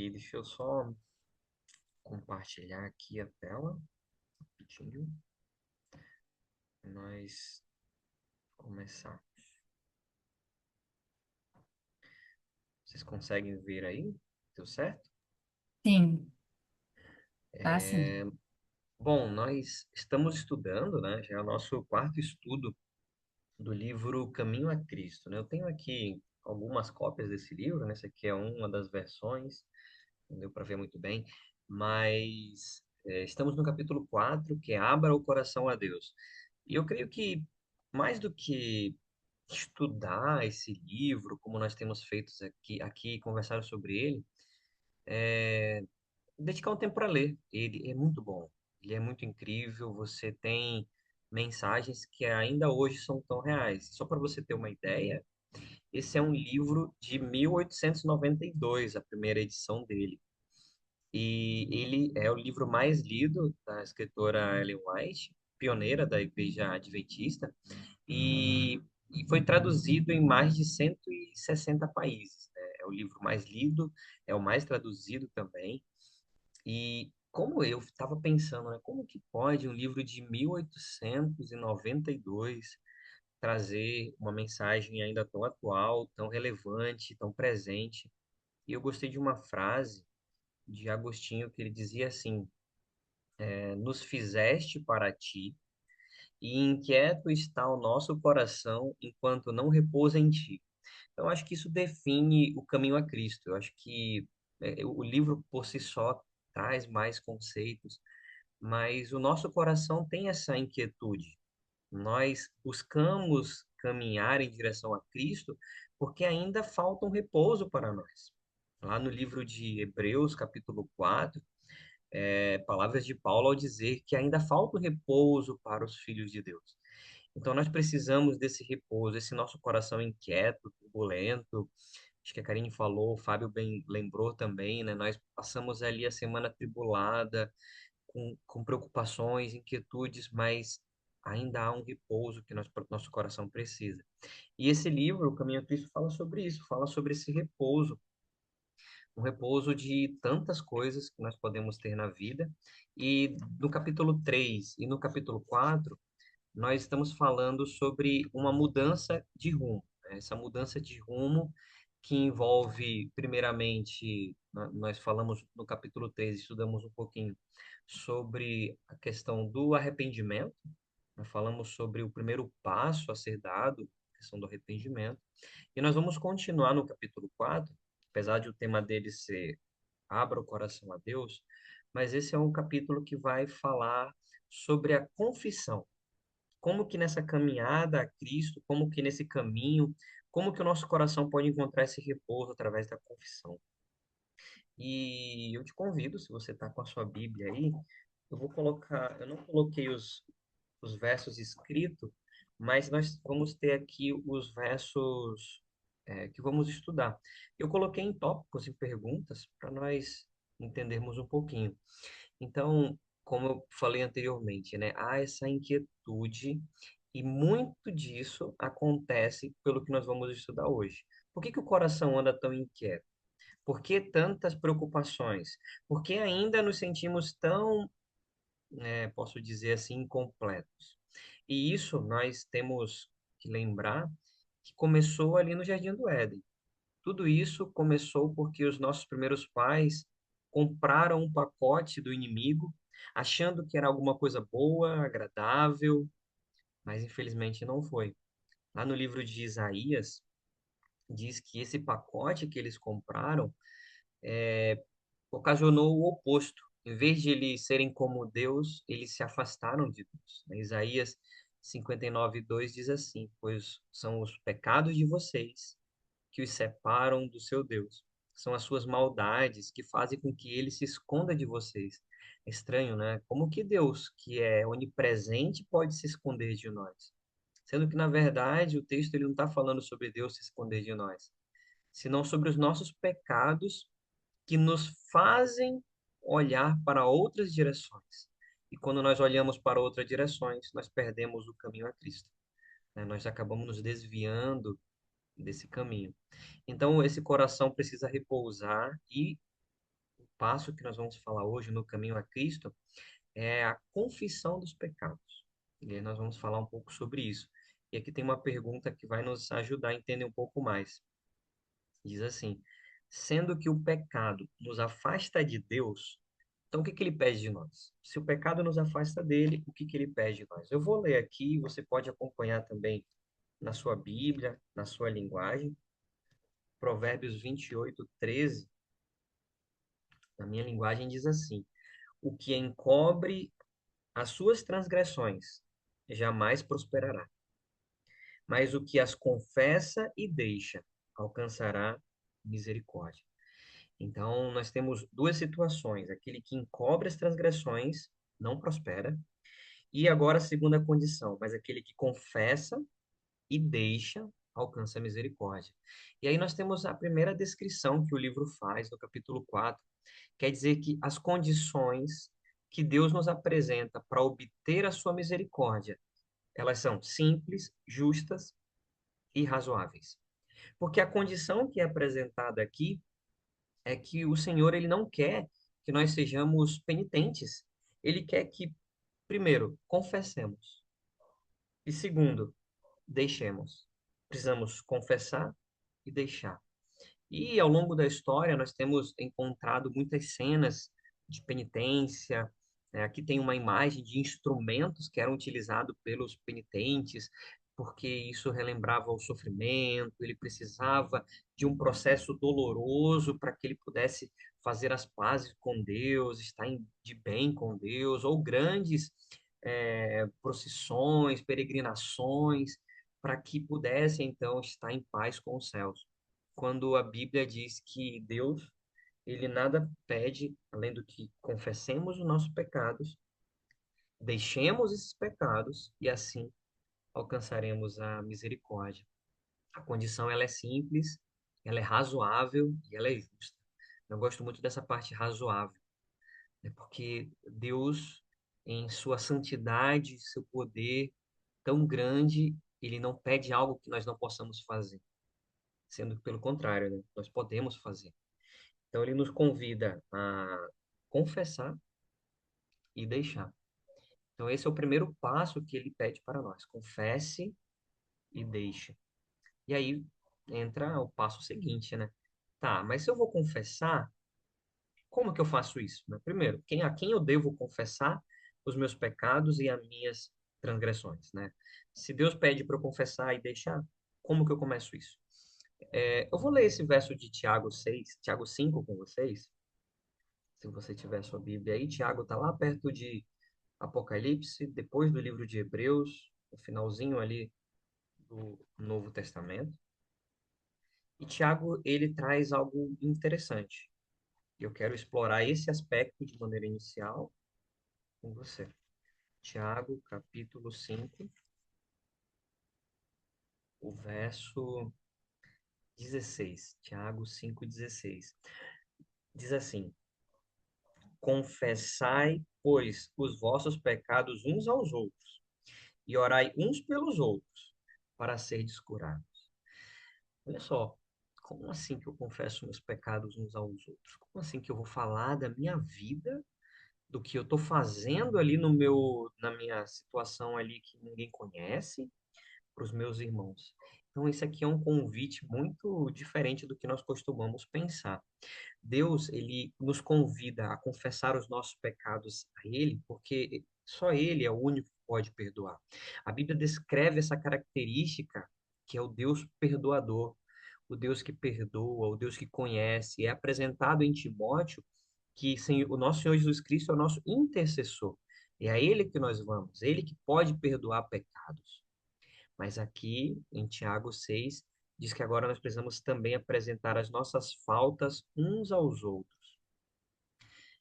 Ok, deixa eu só compartilhar aqui a tela, rapidinho, para nós começar. Vocês conseguem ver aí? Deu certo? Sim, tá sim. Bom, nós estamos estudando, né? Já é o nosso quarto estudo do livro Caminho a Cristo, né? Eu tenho aqui algumas cópias desse livro, né? Essa aqui é uma das versões, não deu para ver muito bem, mas estamos no capítulo 4, que é Abra o Coração a Deus. E eu creio que mais do que estudar esse livro, como nós temos feito aqui conversar sobre ele, dedicar um tempo para ler. Ele é muito bom, ele é muito incrível. Você tem mensagens que ainda hoje são tão reais. Só para você ter uma ideia, esse é um livro de 1892, a primeira edição dele. E ele é o livro mais lido da escritora Ellen White, pioneira da Igreja Adventista, e foi traduzido em mais de 160 países, né? É o livro mais lido, é o mais traduzido também. E como eu estava pensando, né, como que pode um livro de 1892 trazer uma mensagem ainda tão atual, tão relevante, tão presente? E eu gostei de uma frase de Agostinho que ele dizia assim: nos fizeste para ti, e inquieto está o nosso coração enquanto não repousa em ti. Então, acho que isso define o caminho a Cristo. Eu acho que o livro por si só traz mais conceitos, mas o nosso coração tem essa inquietude. Nós buscamos caminhar em direção a Cristo porque ainda falta um repouso para nós. Lá no livro de Hebreus, capítulo 4, palavras de Paulo ao dizer que ainda falta um repouso para os filhos de Deus. Então, nós precisamos desse repouso, esse nosso coração inquieto, turbulento. Acho que a Karine falou, o Fábio bem lembrou também, né? Nós passamos ali a semana tribulada, com preocupações, inquietudes, mas ainda há um repouso que nosso coração precisa. E esse livro, O Caminho a Cristo, fala sobre isso, fala sobre esse repouso, um repouso de tantas coisas que nós podemos ter na vida. E no capítulo 3 e no capítulo 4 nós estamos falando sobre uma mudança de rumo, né? Essa mudança de rumo que envolve, primeiramente, nós falamos no capítulo 3, estudamos um pouquinho sobre a questão do arrependimento, nós falamos sobre o primeiro passo a ser dado, a questão do arrependimento, e nós vamos continuar no capítulo 4, apesar de o tema dele ser Abra o Coração a Deus, mas esse é um capítulo que vai falar sobre a confissão, como que nessa caminhada a Cristo, como que nesse caminho, como que o nosso coração pode encontrar esse repouso através da confissão. E eu te convido, se você está com a sua Bíblia aí, eu vou colocar, eu não coloquei os versos escritos, mas nós vamos ter aqui os versos que vamos estudar. Eu coloquei em tópicos e perguntas para nós entendermos um pouquinho. Então, como eu falei anteriormente, né, há essa inquietude e muito disso acontece pelo que nós vamos estudar hoje. Por que que o coração anda tão inquieto? Por que tantas preocupações? Por que ainda nos sentimos tão, posso dizer assim, incompletos? E isso nós temos que lembrar que começou ali no Jardim do Éden. Tudo isso começou porque os nossos primeiros pais compraram um pacote do inimigo, achando que era alguma coisa boa, agradável, mas infelizmente não foi. Lá no livro de Isaías, diz que esse pacote que eles compraram ocasionou o oposto. Em vez de eles serem como Deus, eles se afastaram de Deus. Isaías 59:2 diz assim: Pois são os pecados de vocês que os separam do seu Deus. São as suas maldades que fazem com que ele se esconda de vocês. É estranho, né? Como que Deus, que é onipresente, pode se esconder de nós? Sendo que, na verdade, o texto ele não está falando sobre Deus se esconder de nós, senão sobre os nossos pecados que nos fazem olhar para outras direções. E quando nós olhamos para outras direções, nós perdemos o caminho a Cristo, né? Nós acabamos nos desviando desse caminho. Então, esse coração precisa repousar e passo que nós vamos falar hoje no caminho a Cristo é a confissão dos pecados. E aí nós vamos falar um pouco sobre isso. E aqui tem uma pergunta que vai nos ajudar a entender um pouco mais. Diz assim: sendo que o pecado nos afasta de Deus, então o que que ele pede de nós? Se o pecado nos afasta dele, o que que ele pede de nós? Eu vou ler aqui, você pode acompanhar também na sua Bíblia, na sua linguagem. Provérbios 28:13, na minha linguagem, diz assim: o que encobre as suas transgressões jamais prosperará, mas o que as confessa e deixa alcançará misericórdia. Então, nós temos duas situações: aquele que encobre as transgressões não prospera, e agora a segunda condição, mas aquele que confessa e deixa alcança a misericórdia. E aí nós temos a primeira descrição que o livro faz no capítulo 4. Quer dizer que as condições que Deus nos apresenta para obter a sua misericórdia, elas são simples, justas e razoáveis. Porque a condição que é apresentada aqui é que o Senhor ele não quer que nós sejamos penitentes. Ele quer que, primeiro, confessemos e segundo, deixemos. Precisamos confessar e deixar. E ao longo da história, nós temos encontrado muitas cenas de penitência. Né? Aqui tem uma imagem de instrumentos que eram utilizados pelos penitentes, porque isso relembrava o sofrimento, ele precisava de um processo doloroso para que ele pudesse fazer as pazes com Deus, estar de bem com Deus, ou grandes procissões, peregrinações, para que pudesse então estar em paz com os céus quando a Bíblia diz que Deus, ele nada pede além do que confessemos os nossos pecados, deixemos esses pecados e assim alcançaremos a misericórdia. A condição ela é simples, ela é razoável e ela é justa. Eu gosto muito dessa parte razoável, né? Porque Deus, em sua santidade, seu poder tão grande, ele não pede algo que nós não possamos fazer, sendo que pelo contrário, né? Nós podemos fazer. Então, ele nos convida a confessar e deixar. Então, esse é o primeiro passo que ele pede para nós: confesse e deixe. E aí entra o passo seguinte, né? Tá, mas se eu vou confessar, como que eu faço isso? Né? Primeiro, a quem eu devo confessar os meus pecados e as minhas transgressões, né? Se Deus pede para eu confessar e deixar, como que eu começo isso? Eu vou ler esse verso de Tiago 6, Tiago 5 com vocês. Se você tiver sua Bíblia aí, Tiago está lá perto de Apocalipse, depois do livro de Hebreus, no finalzinho ali do Novo Testamento. E Tiago, ele traz algo interessante. E eu quero explorar esse aspecto de maneira inicial com você. Tiago, capítulo 5, o verso 16. Tiago 5:16. Diz assim: confessai, pois, os vossos pecados uns aos outros, e orai uns pelos outros, para serdes curados. Olha só, como assim que eu confesso meus pecados uns aos outros? Como assim que eu vou falar da minha vida, do que eu estou fazendo ali na minha situação ali que ninguém conhece, para os meus irmãos? Então, esse aqui é um convite muito diferente do que nós costumamos pensar. Deus, ele nos convida a confessar os nossos pecados a Ele, porque só Ele é o único que pode perdoar. A Bíblia descreve essa característica que é o Deus perdoador, o Deus que perdoa, o Deus que conhece. É apresentado em Timóteo que o nosso Senhor Jesus Cristo é o nosso intercessor. É a Ele que nós vamos, Ele que pode perdoar pecados. Mas aqui, em Tiago 6, diz que agora nós precisamos também apresentar as nossas faltas uns aos outros.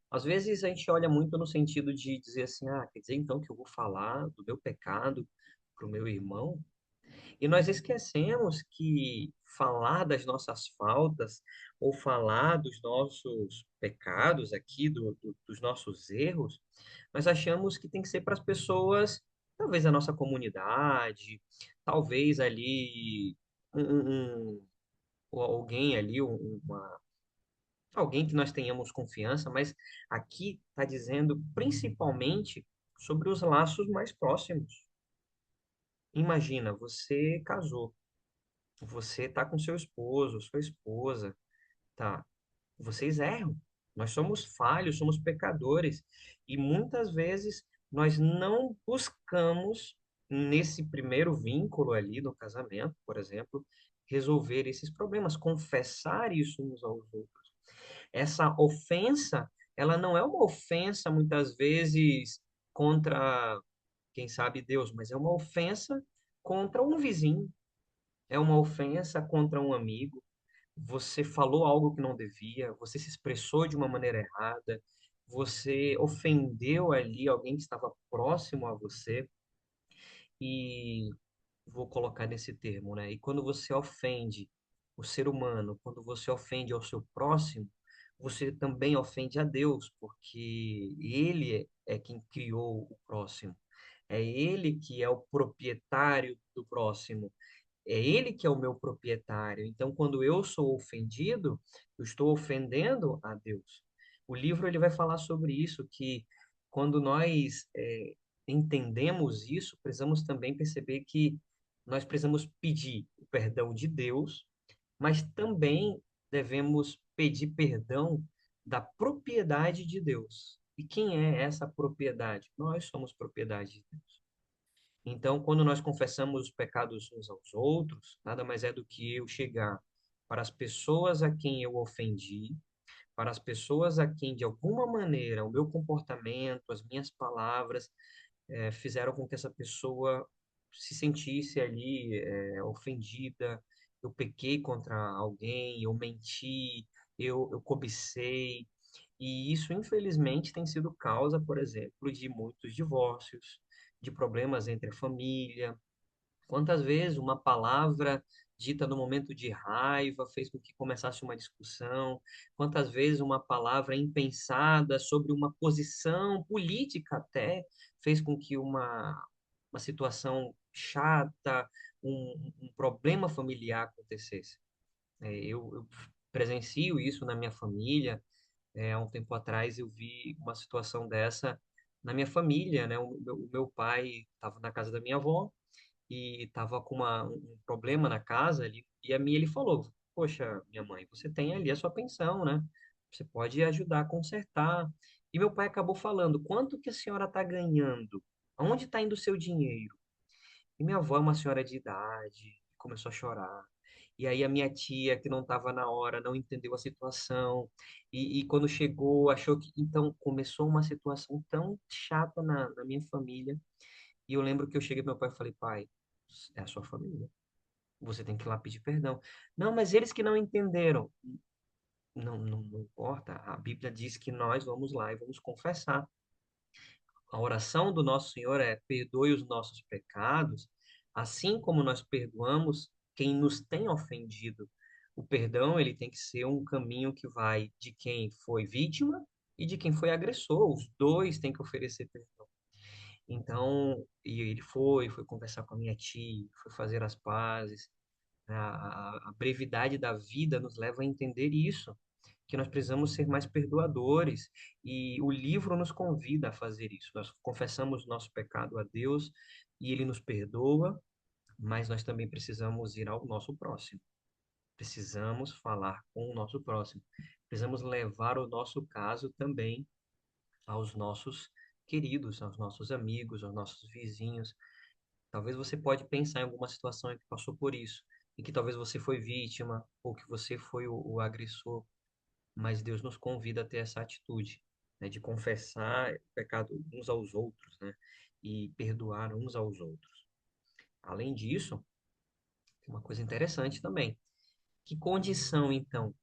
Às vezes a gente olha muito no sentido de dizer assim, quer dizer então que eu vou falar do meu pecado para o meu irmão? E nós esquecemos que falar das nossas faltas ou falar dos nossos pecados aqui, dos nossos erros, nós achamos que tem que ser para as pessoas, talvez da nossa comunidade, talvez ali ou alguém ali, alguém que nós tenhamos confiança, mas aqui está dizendo principalmente sobre os laços mais próximos. Imagina, você casou, você está com seu esposo, sua esposa, tá? Vocês erram. Nós somos falhos, somos pecadores. E muitas vezes nós não buscamos, nesse primeiro vínculo ali no casamento, por exemplo, resolver esses problemas, confessar isso uns aos outros. Essa ofensa, ela não é uma ofensa muitas vezes contra, quem sabe, Deus, mas é uma ofensa contra um vizinho, é uma ofensa contra um amigo. Você falou algo que não devia, você se expressou de uma maneira errada, você ofendeu ali alguém que estava próximo a você, e vou colocar nesse termo, né? E quando você ofende o ser humano, quando você ofende ao seu próximo, você também ofende a Deus, porque Ele é quem criou o próximo. É Ele que é o proprietário do próximo. É Ele que é o meu proprietário. Então, quando eu sou ofendido, eu estou ofendendo a Deus. O livro ele vai falar sobre isso, que quando nós entendemos isso, precisamos também perceber que nós precisamos pedir o perdão de Deus, mas também devemos pedir perdão da propriedade de Deus. E quem é essa propriedade? Nós somos propriedade de Deus. Então, quando nós confessamos os pecados uns aos outros, nada mais é do que eu chegar para as pessoas a quem eu ofendi, para as pessoas a quem, de alguma maneira, o meu comportamento, as minhas palavras, fizeram com que essa pessoa se sentisse ali, ofendida. Eu pequei contra alguém, eu menti, eu cobicei. E isso, infelizmente, tem sido causa, por exemplo, de muitos divórcios, de problemas entre a família. Quantas vezes uma palavra dita no momento de raiva fez com que começasse uma discussão? Quantas vezes uma palavra impensada sobre uma posição política até fez com que uma situação chata, um problema familiar acontecesse? Eu presencio isso na minha família. Há um tempo atrás eu vi uma situação dessa na minha família, né? O meu pai estava na casa da minha avó e estava com um problema na casa ali, e a mim ele falou: Poxa, minha mãe, você tem ali a sua pensão, né? Você pode ajudar a consertar. E meu pai acabou falando: Quanto que a senhora está ganhando? Aonde está indo o seu dinheiro? E minha avó é uma senhora de idade, começou a chorar. E aí a minha tia, que não estava na hora, não entendeu a situação. E quando chegou, achou que... Então, começou uma situação tão chata na minha família. E eu lembro que eu cheguei pro meu pai e falei, pai, é a sua família. Você tem que ir lá pedir perdão. Não, mas eles que não entenderam. Não, não importa. A Bíblia diz que nós vamos lá e vamos confessar. A oração do nosso Senhor é: perdoe os nossos pecados, assim como nós perdoamos quem nos tem ofendido. O perdão, ele tem que ser um caminho que vai de quem foi vítima e de quem foi agressor. Os dois têm que oferecer perdão. Então, e ele foi conversar com a minha tia, foi fazer as pazes. A brevidade da vida nos leva a entender isso, que nós precisamos ser mais perdoadores. E o livro nos convida a fazer isso. Nós confessamos nosso pecado a Deus e ele nos perdoa, mas nós também precisamos ir ao nosso próximo. Precisamos falar com o nosso próximo. Precisamos levar o nosso caso também aos nossos queridos, aos nossos amigos, aos nossos vizinhos. Talvez você pode pensar em alguma situação em que passou por isso, em que talvez você foi vítima ou que você foi o agressor, mas Deus nos convida a ter essa atitude, né, de confessar o pecado uns aos outros, né, e perdoar uns aos outros. Além disso, tem uma coisa interessante também. Que condição, então,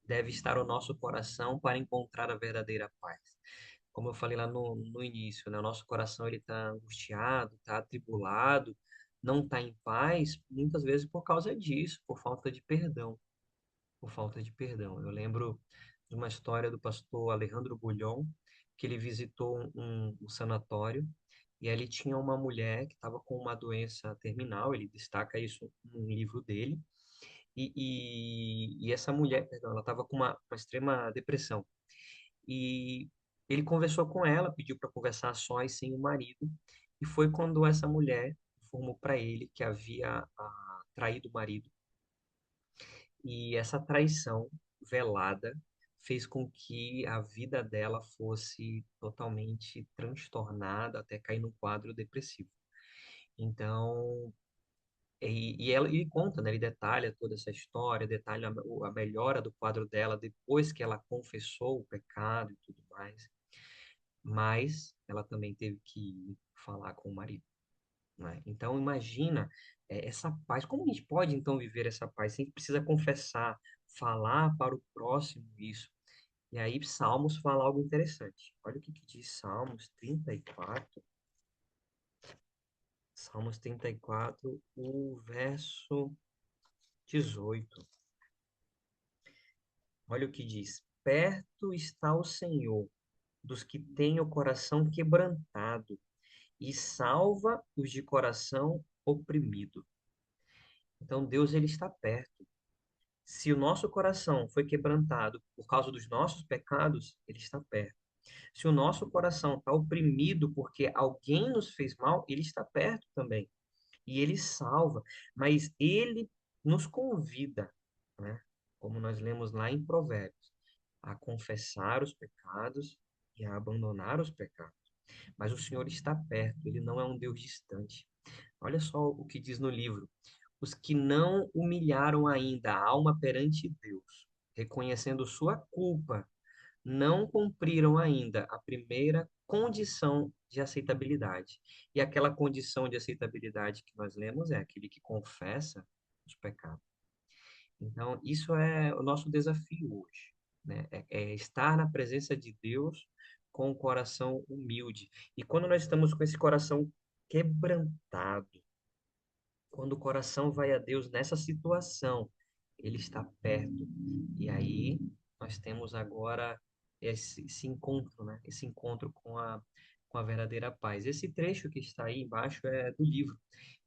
deve estar o nosso coração para encontrar a verdadeira paz? Como eu falei lá no início, né? O nosso coração ele está angustiado, está atribulado, não está em paz, muitas vezes por causa disso, por falta de perdão, por falta de perdão. Eu lembro de uma história do pastor Alejandro Bulhon, que ele visitou um sanatório e ali tinha uma mulher que estava com uma doença terminal, ele destaca isso no livro dele, E essa mulher, perdão, ela estava com uma extrema depressão. E ele conversou com ela, pediu para conversar a sós sem o marido. E foi quando essa mulher informou para ele que havia traído o marido. E essa traição velada fez com que a vida dela fosse totalmente transtornada até cair num quadro depressivo. Então, ele conta, né, ele detalha toda essa história, detalha a melhora do quadro dela depois que ela confessou o pecado e tudo mais. Mas ela também teve que ir falar com o marido, né? Então, imagina essa paz. Como a gente pode, então, viver essa paz? A gente precisa confessar, falar para o próximo isso. E aí, Salmos fala algo interessante. Olha o que que diz Salmos 34. Salmos 34, o verso 18. Olha o que diz: Perto está o Senhor dos que têm o coração quebrantado e salva os de coração oprimido. Então, Deus, ele está perto. Se o nosso coração foi quebrantado por causa dos nossos pecados, ele está perto. Se o nosso coração está oprimido porque alguém nos fez mal, ele está perto também. E ele salva. Mas ele nos convida, né? Como nós lemos lá em Provérbios, a confessar os pecados e a abandonar os pecados. Mas o Senhor está perto, ele não é um Deus distante. Olha só o que diz no livro: os que não humilharam ainda a alma perante Deus, reconhecendo sua culpa, não cumpriram ainda a primeira condição de aceitabilidade. E aquela condição de aceitabilidade que nós lemos é aquele que confessa os pecados. Então, isso é o nosso desafio hoje, né? É estar na presença de Deus com o coração humilde. E quando nós estamos com esse coração quebrantado, quando o coração vai a Deus nessa situação, Ele está perto. E aí nós temos agora esse encontro, né? Esse encontro com a verdadeira paz. Esse trecho que está aí embaixo é do livro.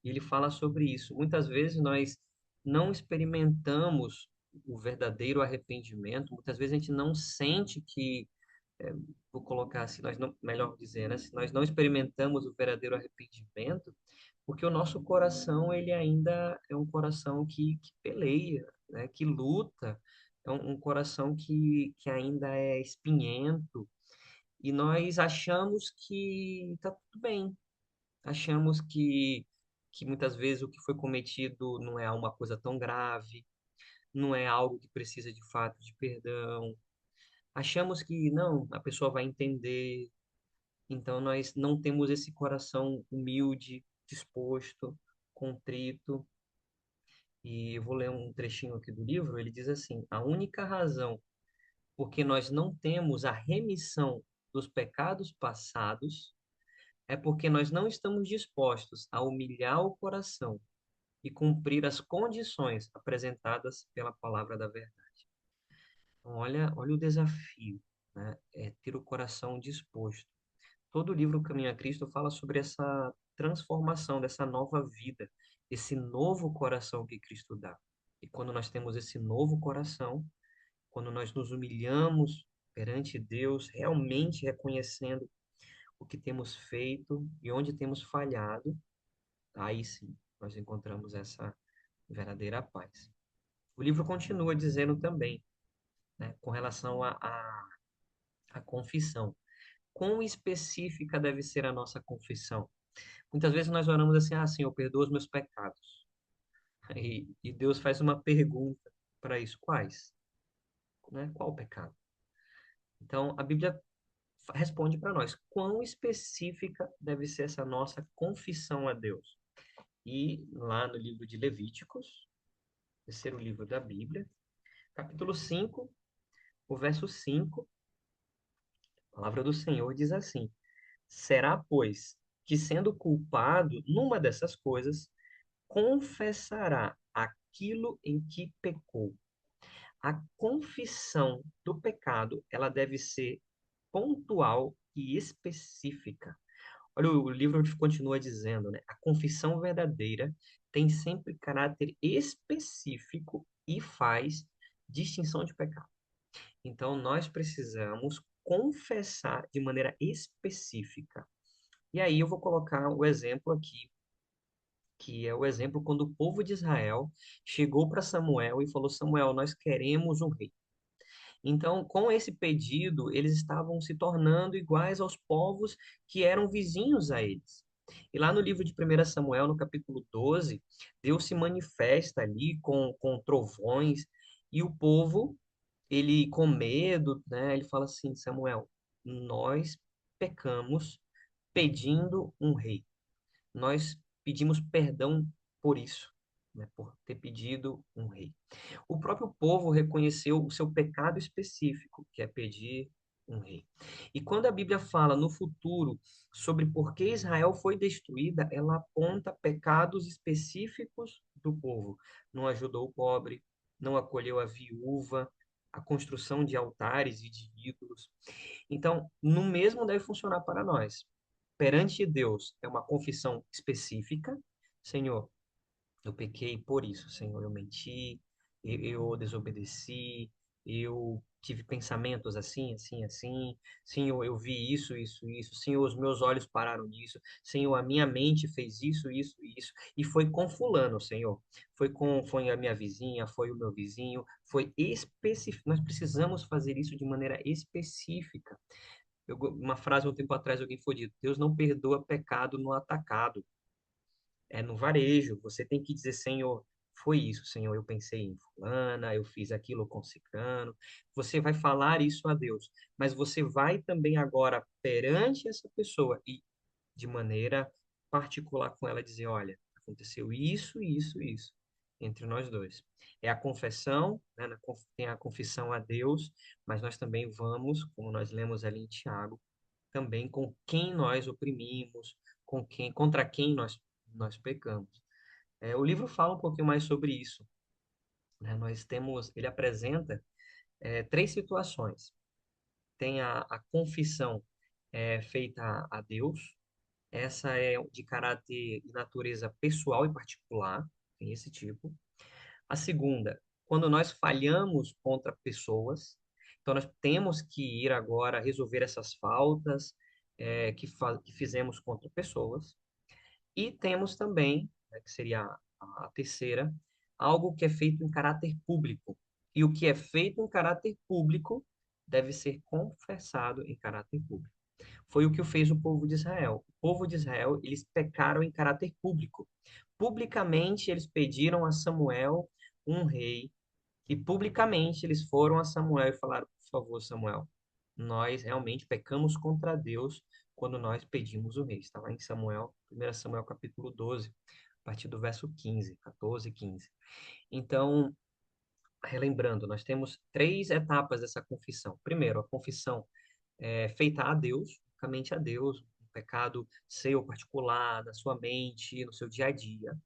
E ele fala sobre isso. Muitas vezes nós não experimentamos o verdadeiro arrependimento, muitas vezes a gente não sente que, vou colocar assim, nós não, melhor dizendo, né? Se nós não experimentamos o verdadeiro arrependimento, porque o nosso coração ele ainda é um coração que peleia, né? Que luta, é um coração que ainda é espinhento, e nós achamos que está tudo bem, achamos que muitas vezes o que foi cometido não é uma coisa tão grave, não é algo que precisa de fato de perdão, achamos que não, a pessoa vai entender, então nós não temos esse coração humilde, disposto, contrito. E eu vou ler um trechinho aqui do livro, ele diz assim: a única razão por que nós não temos a remissão dos pecados passados é porque nós não estamos dispostos a humilhar o coração e cumprir as condições apresentadas pela palavra da verdade. Então, olha o desafio, né? É ter o coração disposto. Todo o livro Caminho a Cristo fala sobre essa transformação, dessa nova vida, esse novo coração que Cristo dá. E quando nós temos esse novo coração, quando nós nos humilhamos perante Deus, realmente reconhecendo o que temos feito e onde temos falhado, aí sim nós encontramos essa verdadeira paz. O livro continua dizendo também, né, com relação à confissão. Quão específica deve ser a nossa confissão? Muitas vezes nós oramos assim: ah, Senhor, perdoa os meus pecados. E Deus faz uma pergunta para isso: quais? Né? Qual o pecado? Então, a Bíblia responde para nós: quão específica deve ser essa nossa confissão a Deus? E lá no livro de Levíticos, terceiro livro da Bíblia, capítulo 5, o verso 5, a palavra do Senhor diz assim: será, pois, que sendo culpado numa dessas coisas, confessará aquilo em que pecou. A confissão do pecado, ela deve ser pontual e específica. Olha, o livro continua dizendo, né? A confissão verdadeira tem sempre caráter específico e faz distinção de pecado. Então, nós precisamos confessar de maneira específica. E aí eu vou colocar o exemplo aqui, que é o exemplo quando o povo de Israel chegou para Samuel e falou: Samuel, nós queremos um rei. Então, com esse pedido, eles estavam se tornando iguais aos povos que eram vizinhos a eles. E lá no livro de 1 Samuel, no capítulo 12, Deus se manifesta ali com trovões, e o povo, ele com medo, né, ele fala assim: Samuel, nós pecamos pedindo um rei. Nós pedimos perdão por isso, né, por ter pedido um rei. O próprio povo reconheceu o seu pecado específico, que é pedir um rei. E quando a Bíblia fala no futuro sobre por que Israel foi destruída, ela aponta pecados específicos do povo. Não ajudou o pobre, não acolheu a viúva, a construção de altares e de ídolos. Então, no mesmo deve funcionar para nós. Perante Deus é uma confissão específica. Senhor, eu pequei por isso, Senhor. Eu menti, eu desobedeci, eu tive pensamentos assim, assim, assim. Senhor, eu vi isso, isso, isso. Senhor, os meus olhos pararam nisso. Senhor, a minha mente fez isso, isso, isso. E foi com fulano, Senhor. Foi a minha vizinha, foi o meu vizinho, foi específico. Nós precisamos fazer isso de maneira específica. Uma frase um tempo atrás alguém foi dito: Deus não perdoa pecado no atacado, é no varejo. Você tem que dizer: Senhor, foi isso, Senhor, eu pensei em fulana, eu fiz aquilo com ciclano. Você vai falar isso a Deus, mas você vai também agora perante essa pessoa e de maneira particular com ela dizer: olha, aconteceu isso, isso, isso entre nós dois. É a confessão, né? Tem a confissão a Deus, mas nós também vamos, como nós lemos ali em Tiago, também com quem nós oprimimos, contra quem nós pecamos. O livro fala um pouquinho mais sobre isso, né? Ele apresenta três situações. Tem a confissão feita a Deus. Essa é de caráter de natureza pessoal e particular, tem esse tipo. A segunda, quando nós falhamos contra pessoas, então nós temos que ir agora resolver essas faltas que fizemos contra pessoas. E temos também, né, que seria a terceira, algo que é feito em caráter público. E o que é feito em caráter público deve ser confessado em caráter público. Foi o que fez o povo de Israel. O povo de Israel, eles pecaram em caráter público. Publicamente, eles pediram a Samuel um rei, e publicamente eles foram a Samuel e falaram: por favor, Samuel, nós realmente pecamos contra Deus quando nós pedimos o rei. Está lá em Samuel, 1 Samuel capítulo 12, a partir do verso 15, 14 e 15. Então, relembrando, nós temos três etapas dessa confissão. Primeiro, a confissão feita a Deus, unicamente a Deus, um pecado seu particular, na sua mente, no seu dia a dia.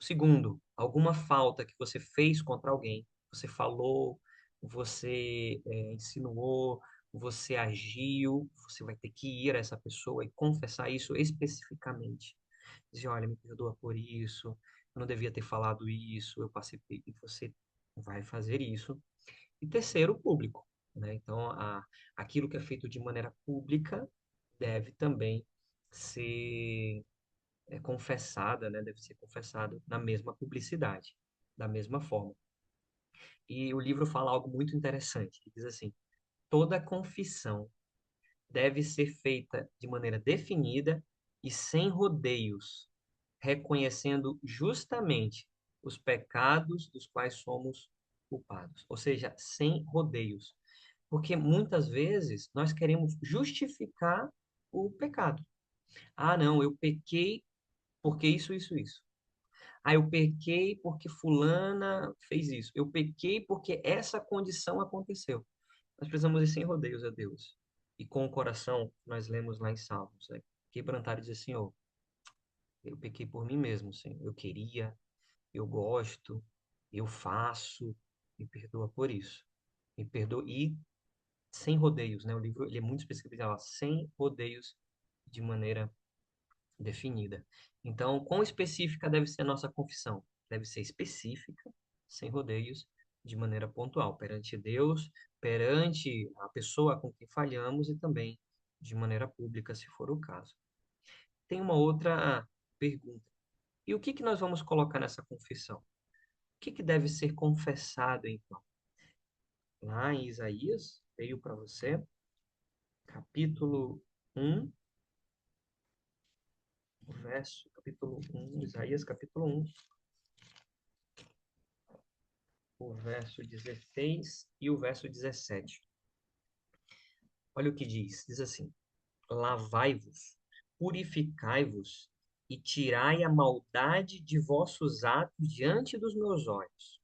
Segundo, alguma falta que você fez contra alguém, você falou, você insinuou, você agiu, você vai ter que ir a essa pessoa e confessar isso especificamente. Dizer: olha, me perdoa por isso, eu não devia ter falado isso, eu passei por... E você vai fazer isso. E terceiro, o público, né? Então, aquilo que é feito de maneira pública deve também ser confessada, né? Deve ser confessado na mesma publicidade, da mesma forma. E o livro fala algo muito interessante. Ele diz assim: toda confissão deve ser feita de maneira definida e sem rodeios, reconhecendo justamente os pecados dos quais somos culpados. Ou seja, sem rodeios. Porque muitas vezes nós queremos justificar o pecado. Ah, não, eu pequei porque isso, isso, isso. Ah, eu pequei porque fulana fez isso. Eu pequei porque essa condição aconteceu. Nós precisamos ir sem rodeios a Deus. E com o coração, nós lemos lá em Salmos, né? Quebrantar e dizer: Senhor, eu pequei por mim mesmo, Senhor. Eu queria, eu gosto, eu faço. Me perdoa por isso. Me perdoa. E sem rodeios, né? O livro ele é muito específico, ele fala sem rodeios, de maneira definida. Então, quão específica deve ser a nossa confissão? Deve ser específica, sem rodeios, de maneira pontual, perante Deus, perante a pessoa com quem falhamos e também de maneira pública, se for o caso. Tem uma outra pergunta. E o que que nós vamos colocar nessa confissão? O que que deve ser confessado, então? Lá em Isaías, veio para você, capítulo 1, capítulo 1, Isaías capítulo 1, o verso 16 e o verso 17. Olha o que diz. Diz assim: lavai-vos, purificai-vos e tirai a maldade de vossos atos diante dos meus olhos.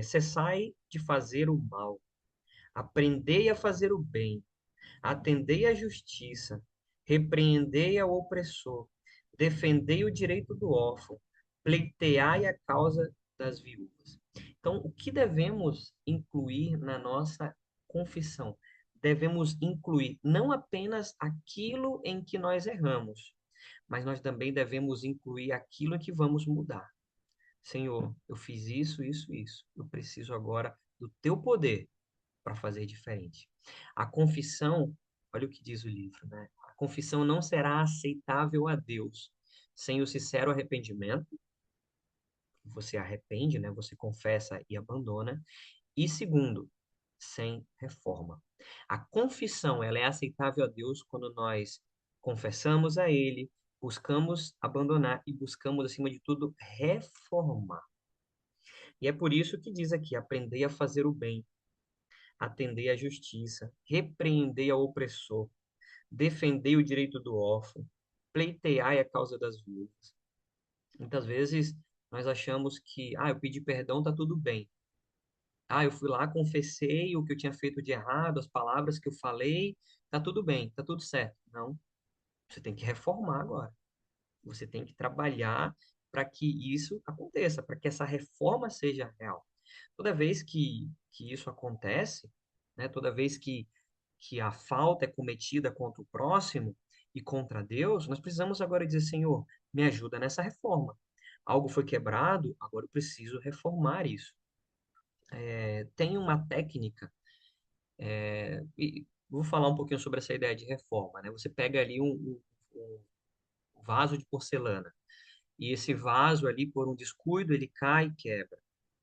Cessai de fazer o mal, aprendei a fazer o bem, atendei à justiça, repreendei ao opressor, defendei o direito do órfão, pleiteai a causa das viúvas. Então, o que devemos incluir na nossa confissão? Devemos incluir não apenas aquilo em que nós erramos, mas nós também devemos incluir aquilo em que vamos mudar. Senhor, eu fiz isso, isso, isso. Eu preciso agora do teu poder para fazer diferente. A confissão, olha o que diz o livro, né? A confissão não será aceitável a Deus sem o sincero arrependimento. Você arrepende, né? Você confessa e abandona. E segundo, sem reforma. A confissão, ela é aceitável a Deus quando nós confessamos a Ele, buscamos abandonar e buscamos, acima de tudo, reformar. E é por isso que diz aqui: aprendei a fazer o bem, atendei à justiça, repreendei ao opressor, defendei o direito do órfão, pleiteai a causa das viúvas. Muitas vezes nós achamos que, eu pedi perdão, tá tudo bem. Eu fui lá, confessei o que eu tinha feito de errado, as palavras que eu falei, tá tudo bem, tá tudo certo. Não, você tem que reformar agora. Você tem que trabalhar para que isso aconteça, para que essa reforma seja real. Toda vez que isso acontece, né, toda vez que a falta é cometida contra o próximo e contra Deus, nós precisamos agora dizer, Senhor, me ajuda nessa reforma. Algo foi quebrado, agora eu preciso reformar isso. Tem uma técnica, e vou falar um pouquinho sobre essa ideia de reforma, né? Você pega ali um vaso de porcelana, e esse vaso ali, por um descuido, ele cai e quebra.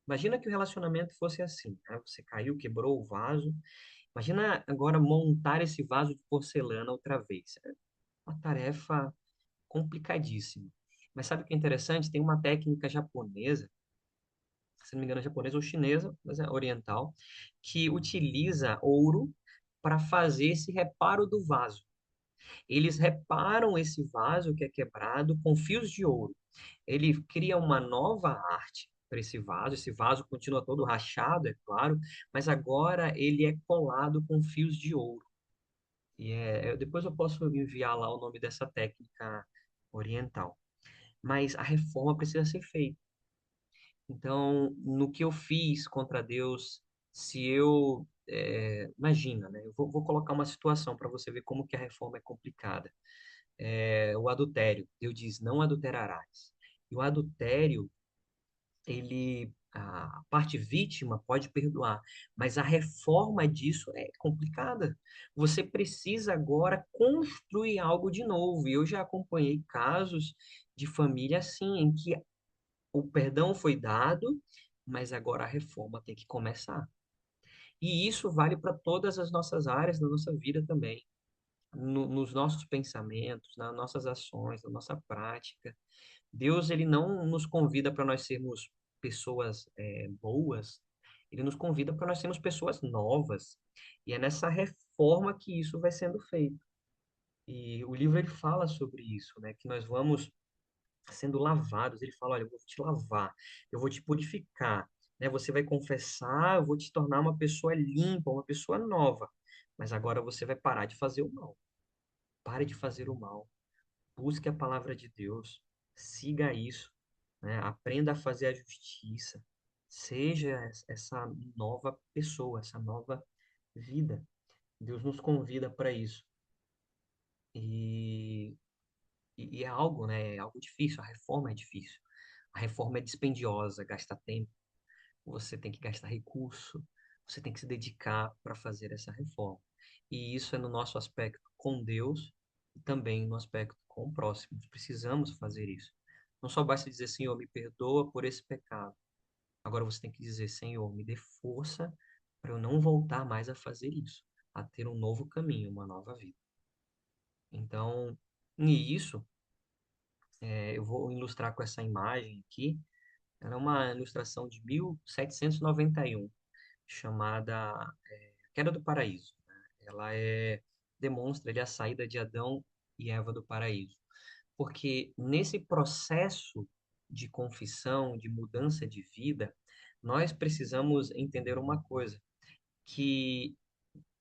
Imagina que o relacionamento fosse assim, né? Você caiu, quebrou o vaso. Imagina agora montar esse vaso de porcelana outra vez. É uma tarefa complicadíssima. Mas sabe o que é interessante? Tem uma técnica japonesa, se não me engano é japonesa ou chinesa, mas é oriental, que utiliza ouro para fazer esse reparo do vaso. Eles reparam esse vaso que é quebrado com fios de ouro. Ele cria uma nova arte para esse vaso. Esse vaso continua todo rachado, é claro, mas agora ele é colado com fios de ouro. Depois eu posso enviar lá o nome dessa técnica oriental. Mas a reforma precisa ser feita. Então, no que eu fiz contra Deus, se eu imagina, né? Eu vou colocar uma situação para você ver como que a reforma é complicada. O adultério. Deus diz, não adulterarás. E o adultério, a parte vítima pode perdoar, mas a reforma disso é complicada. Você precisa agora construir algo de novo. E eu já acompanhei casos de família assim, em que o perdão foi dado, mas agora a reforma tem que começar. E isso vale para todas as nossas áreas da nossa vida também. Nos nossos pensamentos, nas nossas ações, na nossa prática. Deus, ele não nos convida para nós sermos pessoas boas, ele nos convida para nós sermos pessoas novas. E é nessa reforma que isso vai sendo feito. E o livro ele fala sobre isso, né? Que nós vamos sendo lavados. Ele fala, olha, eu vou te lavar, eu vou te purificar, né? Você vai confessar, eu vou te tornar uma pessoa limpa, uma pessoa nova. Mas agora você vai parar de fazer o mal. Pare de fazer o mal. Busque a palavra de Deus, siga isso, né? Aprenda a fazer a justiça, seja essa nova pessoa, essa nova vida. Deus nos convida para isso. E, e é algo, né? É algo difícil, a reforma é difícil. A reforma é dispendiosa, gasta tempo, você tem que gastar recurso, você tem que se dedicar para fazer essa reforma. E isso é no nosso aspecto com Deus e também no aspecto com o próximo. Nós precisamos fazer isso. Não só basta dizer, Senhor, me perdoa por esse pecado. Agora você tem que dizer, Senhor, me dê força para eu não voltar mais a fazer isso, a ter um novo caminho, uma nova vida. Então, e isso, eu vou ilustrar com essa imagem aqui. Ela é uma ilustração de 1791, chamada Queda do Paraíso. Ela demonstra ali a saída de Adão e Eva do paraíso. Porque nesse processo de confissão, de mudança de vida, nós precisamos entender uma coisa, que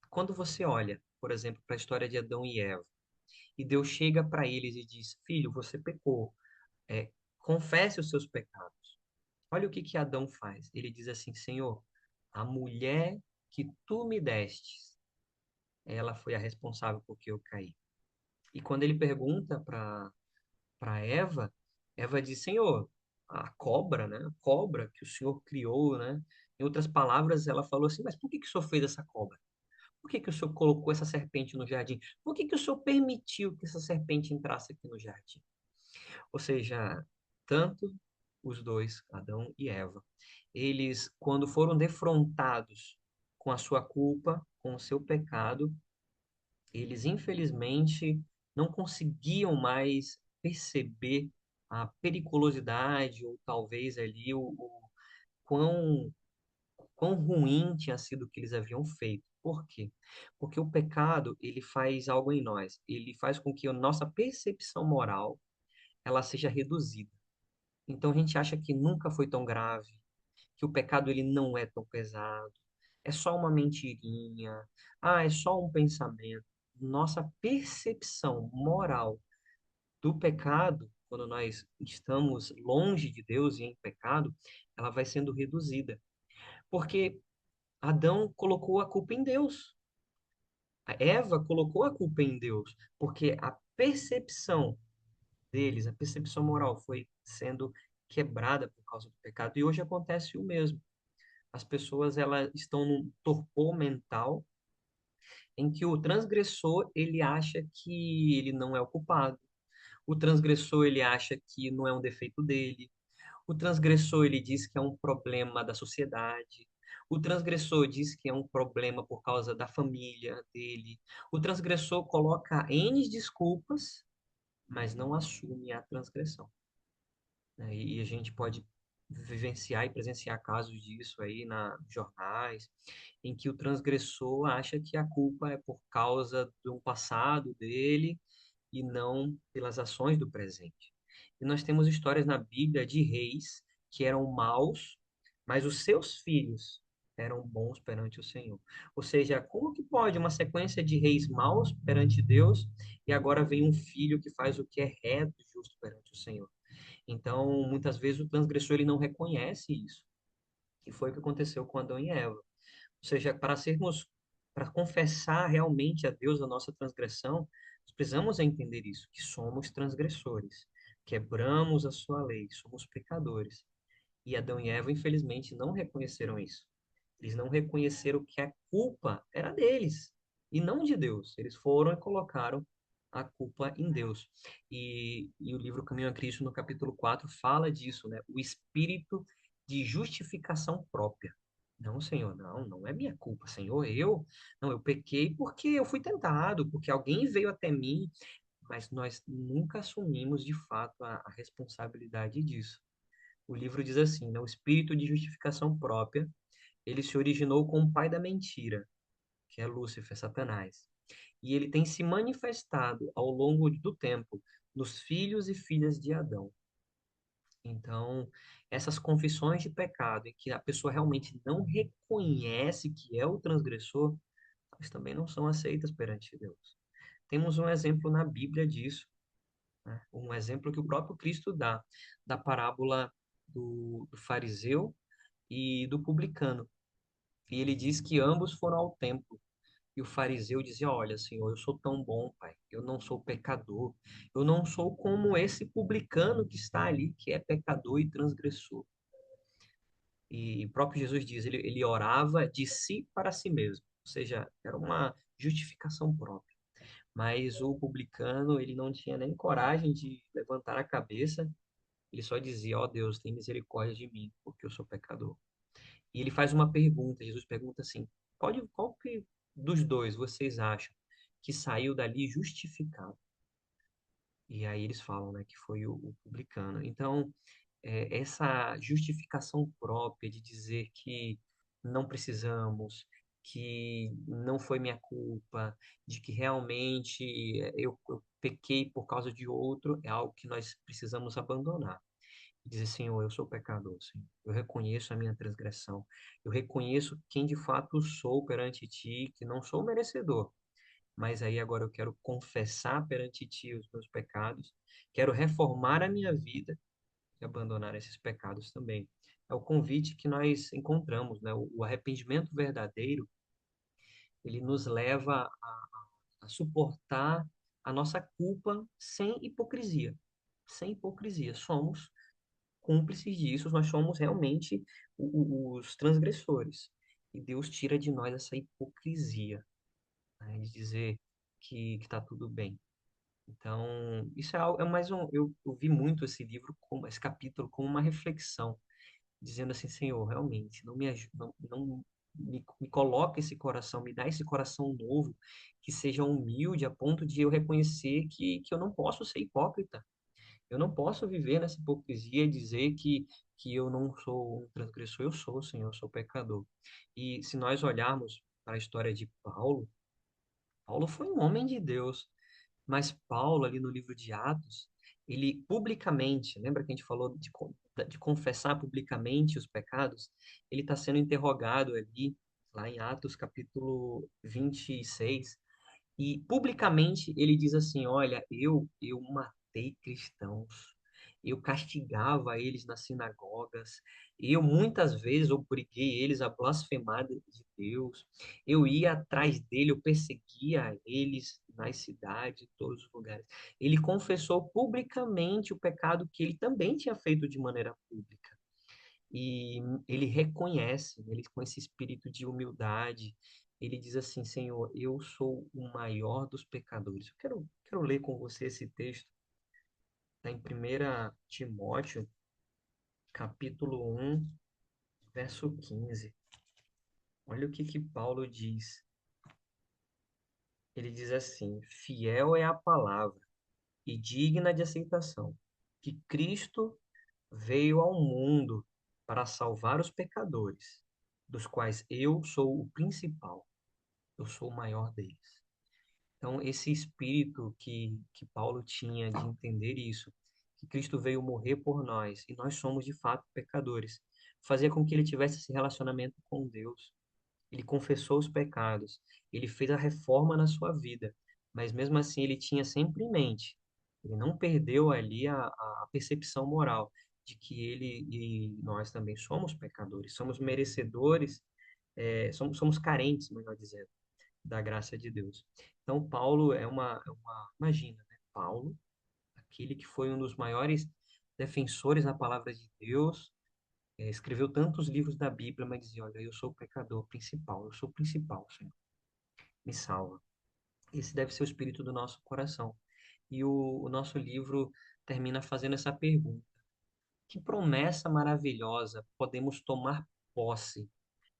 quando você olha, por exemplo, para a história de Adão e Eva, e Deus chega para eles e diz: Filho, você pecou, é, confesse os seus pecados. Olha o que que Adão faz. Ele diz assim: Senhor, a mulher que tu me destes, ela foi a responsável por que eu caí. E quando ele pergunta para Eva, Eva diz: Senhor, a cobra, né? A cobra que o Senhor criou, né? Em outras palavras, ela falou assim: Mas por que que o Senhor fez essa cobra? Por que que o Senhor colocou essa serpente no jardim? Por que que o Senhor permitiu que essa serpente entrasse aqui no jardim? Ou seja, tanto os dois, Adão e Eva, eles, quando foram defrontados com a sua culpa, com o seu pecado, eles infelizmente não conseguiam mais perceber a periculosidade ou talvez ali o quão, quão ruim tinha sido o que eles haviam feito. Por quê? Porque o pecado, ele faz algo em nós. Ele faz com que a nossa percepção moral ela seja reduzida. Então a gente acha que nunca foi tão grave, que o pecado ele não é tão pesado, é só uma mentirinha, é só um pensamento. Nossa percepção moral do pecado, quando nós estamos longe de Deus e em pecado, ela vai sendo reduzida. Porque Adão colocou a culpa em Deus. A Eva colocou a culpa em Deus, porque a percepção deles, a percepção moral foi sendo quebrada por causa do pecado. E hoje acontece o mesmo. As pessoas elas estão num torpor mental em que o transgressor ele acha que ele não é o culpado. O transgressor ele acha que não é um defeito dele. O transgressor ele diz que é um problema da sociedade. O transgressor diz que é um problema por causa da família dele. O transgressor coloca N desculpas, mas não assume a transgressão, né? E a gente pode vivenciar e presenciar casos disso aí na jornais, em que o transgressor acha que a culpa é por causa do passado dele e não pelas ações do presente. E nós temos histórias na Bíblia de reis que eram maus, mas os seus filhos eram bons perante o Senhor. Ou seja, como que pode uma sequência de reis maus perante Deus e agora vem um filho que faz o que é reto e justo perante o Senhor? Então, muitas vezes o transgressor ele não reconhece isso, que foi o que aconteceu com Adão e Eva. Ou seja, para confessar realmente a Deus a nossa transgressão, nós precisamos entender isso, que somos transgressores, quebramos a sua lei, somos pecadores. E Adão e Eva, infelizmente, não reconheceram isso. Eles não reconheceram que a culpa era deles e não de Deus. Eles foram e colocaram a culpa em Deus. E o livro Caminho a Cristo, no capítulo 4 fala disso, né? O espírito de justificação própria. Não, Senhor, não, não é minha culpa, Senhor. Eu pequei porque eu fui tentado, porque alguém veio até mim, mas nós nunca assumimos de fato a responsabilidade disso. O livro diz assim, né? O espírito de justificação própria, ele se originou com o pai da mentira, que é Lúcifer, Satanás. E ele tem se manifestado ao longo do tempo nos filhos e filhas de Adão. Então, essas confissões de pecado, em que a pessoa realmente não reconhece que é o transgressor, elas também não são aceitas perante Deus. Temos um exemplo na Bíblia disso, né? Um exemplo que o próprio Cristo dá, da parábola do fariseu e do publicano. E ele diz que ambos foram ao templo. E o fariseu dizia: Olha, Senhor, eu sou tão bom, Pai. Eu não sou pecador. Eu não sou como esse publicano que está ali, que é pecador e transgressor. E o próprio Jesus diz: ele orava de si para si mesmo. Ou seja, era uma justificação própria. Mas o publicano, ele não tinha nem coragem de levantar a cabeça. Ele só dizia: Ó Deus, tem misericórdia de mim, porque eu sou pecador. E ele faz uma pergunta. Jesus pergunta assim: qual que dos dois vocês acham que saiu dali justificado? E aí eles falam, né, que foi o publicano. Então, essa justificação própria de dizer que não precisamos, que não foi minha culpa, de que realmente eu pequei por causa de outro, é algo que nós precisamos abandonar. E dizer, Senhor, eu sou pecador, Senhor. Eu reconheço a minha transgressão. Eu reconheço quem de fato sou perante Ti, que não sou merecedor. Mas aí agora eu quero confessar perante Ti os meus pecados. Quero reformar a minha vida e abandonar esses pecados também. É o convite que nós encontramos, né? O arrependimento verdadeiro, ele nos leva a suportar a nossa culpa sem hipocrisia. Sem hipocrisia. Somos cúmplices disso, nós somos realmente os transgressores. E Deus tira de nós essa hipocrisia, né, de dizer que está tudo bem. Então, isso é mais um. Eu vi muito esse livro, esse capítulo, como uma reflexão, dizendo assim: Senhor, realmente, não me coloca esse coração, me dá esse coração novo, que seja humilde a ponto de eu reconhecer que eu não posso ser hipócrita. Eu não posso viver nessa hipocrisia e dizer que eu não sou um transgressor. Eu sou, Senhor, eu sou pecador. E se nós olharmos para a história de Paulo, Paulo foi um homem de Deus, mas Paulo, ali no livro de Atos, ele publicamente, lembra que a gente falou de confessar publicamente os pecados? Ele está sendo interrogado ali, lá em Atos capítulo 26, e publicamente ele diz assim: Olha, eu matei cristãos, eu castigava eles nas sinagogas, eu muitas vezes obriguei eles a blasfemar de Deus, eu ia atrás dele, eu perseguia eles nas cidades, em todos os lugares. Ele confessou publicamente o pecado que ele também tinha feito de maneira pública. E ele reconhece, ele com esse espírito de humildade, ele diz assim: Senhor, eu sou o maior dos pecadores. Quero ler com você esse texto, está em 1 Timóteo, capítulo 1, verso 15. Olha o que Paulo diz. Ele diz assim: Fiel é a palavra e digna de aceitação, que Cristo veio ao mundo para salvar os pecadores, dos quais eu sou o principal. Eu sou o maior deles. Então, esse espírito que Paulo tinha de entender isso, que Cristo veio morrer por nós e nós somos de fato pecadores, fazia com que ele tivesse esse relacionamento com Deus. Ele confessou os pecados, ele fez a reforma na sua vida, mas mesmo assim ele tinha sempre em mente, ele não perdeu ali a percepção moral de que ele e nós também somos pecadores, somos merecedores, somos carentes, melhor dizendo, da graça de Deus. Então, Paulo imagina, né? Paulo, aquele que foi um dos maiores defensores da palavra de Deus, escreveu tantos livros da Bíblia, mas dizia: Olha, eu sou o pecador principal, eu sou o principal, Senhor, me salva. Esse deve ser o espírito do nosso coração. E o nosso livro termina fazendo essa pergunta: que promessa maravilhosa podemos tomar posse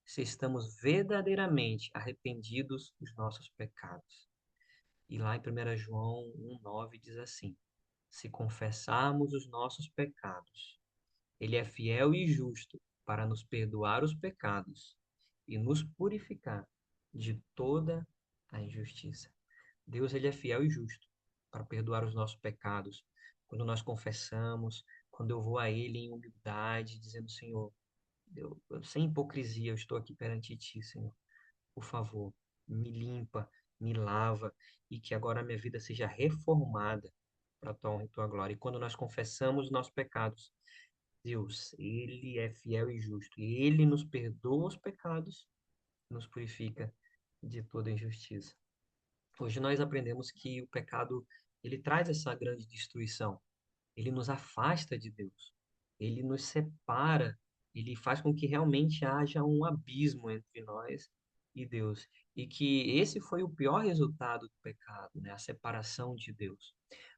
se estamos verdadeiramente arrependidos dos nossos pecados? E lá em 1 João 1,9 diz assim: Se confessarmos os nossos pecados, Ele é fiel e justo para nos perdoar os pecados e nos purificar de toda a injustiça. Deus, Ele é fiel e justo para perdoar os nossos pecados. Quando nós confessamos, quando eu vou a Ele em humildade, dizendo: Senhor, sem hipocrisia, eu estou aqui perante Ti, Senhor. Por favor, me limpa, me lava e que agora a minha vida seja reformada para a tua honra e tua glória. E quando nós confessamos os nossos pecados, Deus, Ele é fiel e justo. E Ele nos perdoa os pecados, nos purifica de toda injustiça. Hoje nós aprendemos que o pecado, ele traz essa grande destruição. Ele nos afasta de Deus. Ele nos separa. Ele faz com que realmente haja um abismo entre nós e Deus. E que esse foi o pior resultado do pecado, né? A separação de Deus.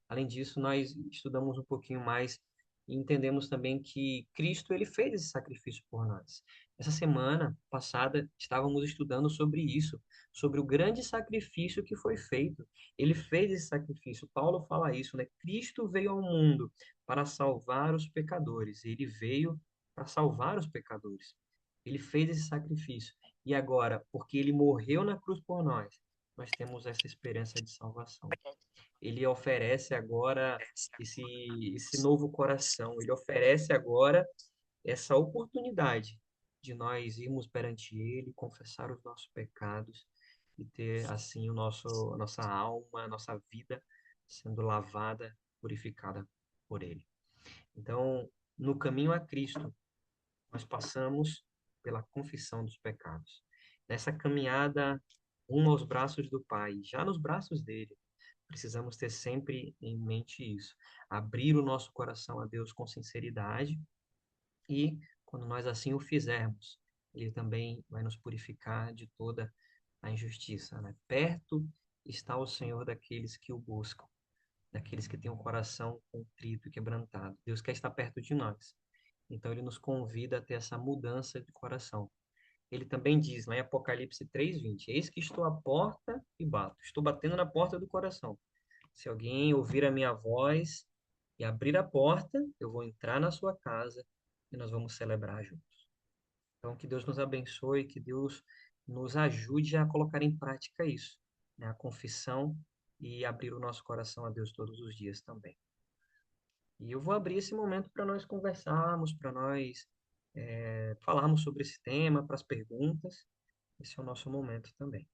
Além disso, nós estudamos um pouquinho mais e entendemos também que Cristo ele fez esse sacrifício por nós. Essa semana passada estávamos estudando sobre isso, sobre o grande sacrifício que foi feito. Ele fez esse sacrifício. Paulo fala isso, né? Cristo veio ao mundo para salvar os pecadores. Ele veio para salvar os pecadores. Ele fez esse sacrifício. E agora, porque ele morreu na cruz por nós, nós temos essa esperança de salvação. Ele oferece agora esse, esse novo coração. Ele oferece agora essa oportunidade de nós irmos perante Ele, confessar os nossos pecados e ter assim a nossa alma, a nossa vida sendo lavada, purificada por Ele. Então, no caminho a Cristo, nós passamos pela confissão dos pecados. Nessa caminhada rumo aos braços do Pai, já nos braços dele, precisamos ter sempre em mente isso. Abrir o nosso coração a Deus com sinceridade e, quando nós assim o fizermos, ele também vai nos purificar de toda a injustiça, né? Perto está o Senhor daqueles que o buscam, daqueles que têm um coração contrito e quebrantado. Deus quer estar perto de nós. Então ele nos convida a ter essa mudança de coração. Ele também diz lá em Apocalipse 3:20: Eis que estou à porta e bato. Estou batendo na porta do coração. Se alguém ouvir a minha voz e abrir a porta, eu vou entrar na sua casa e nós vamos celebrar juntos. Então, que Deus nos abençoe, que Deus nos ajude a colocar em prática isso, né? A confissão e abrir o nosso coração a Deus todos os dias também. E eu vou abrir esse momento para nós conversarmos, para nós falarmos sobre esse tema, para as perguntas. Esse é o nosso momento também.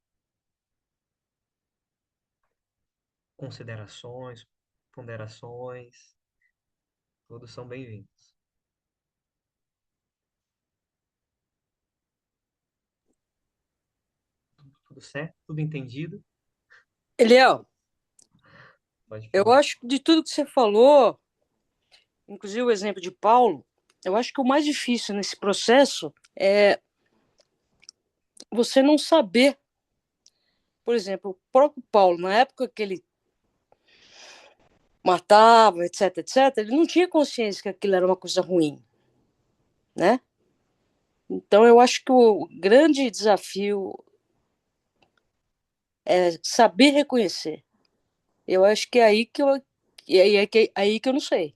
Considerações, ponderações, todos são bem-vindos. Tudo certo? Tudo entendido? Eliel, Pode eu falar. acho que de tudo que você falou, inclusive o exemplo de Paulo, eu acho que o mais difícil nesse processo é você não saber. Por exemplo, o próprio Paulo, na época que ele matava, etc, etc, ele não tinha consciência que aquilo era uma coisa ruim, né? Então, eu acho que o grande desafio é saber reconhecer. Eu acho que é aí que aí que eu não sei.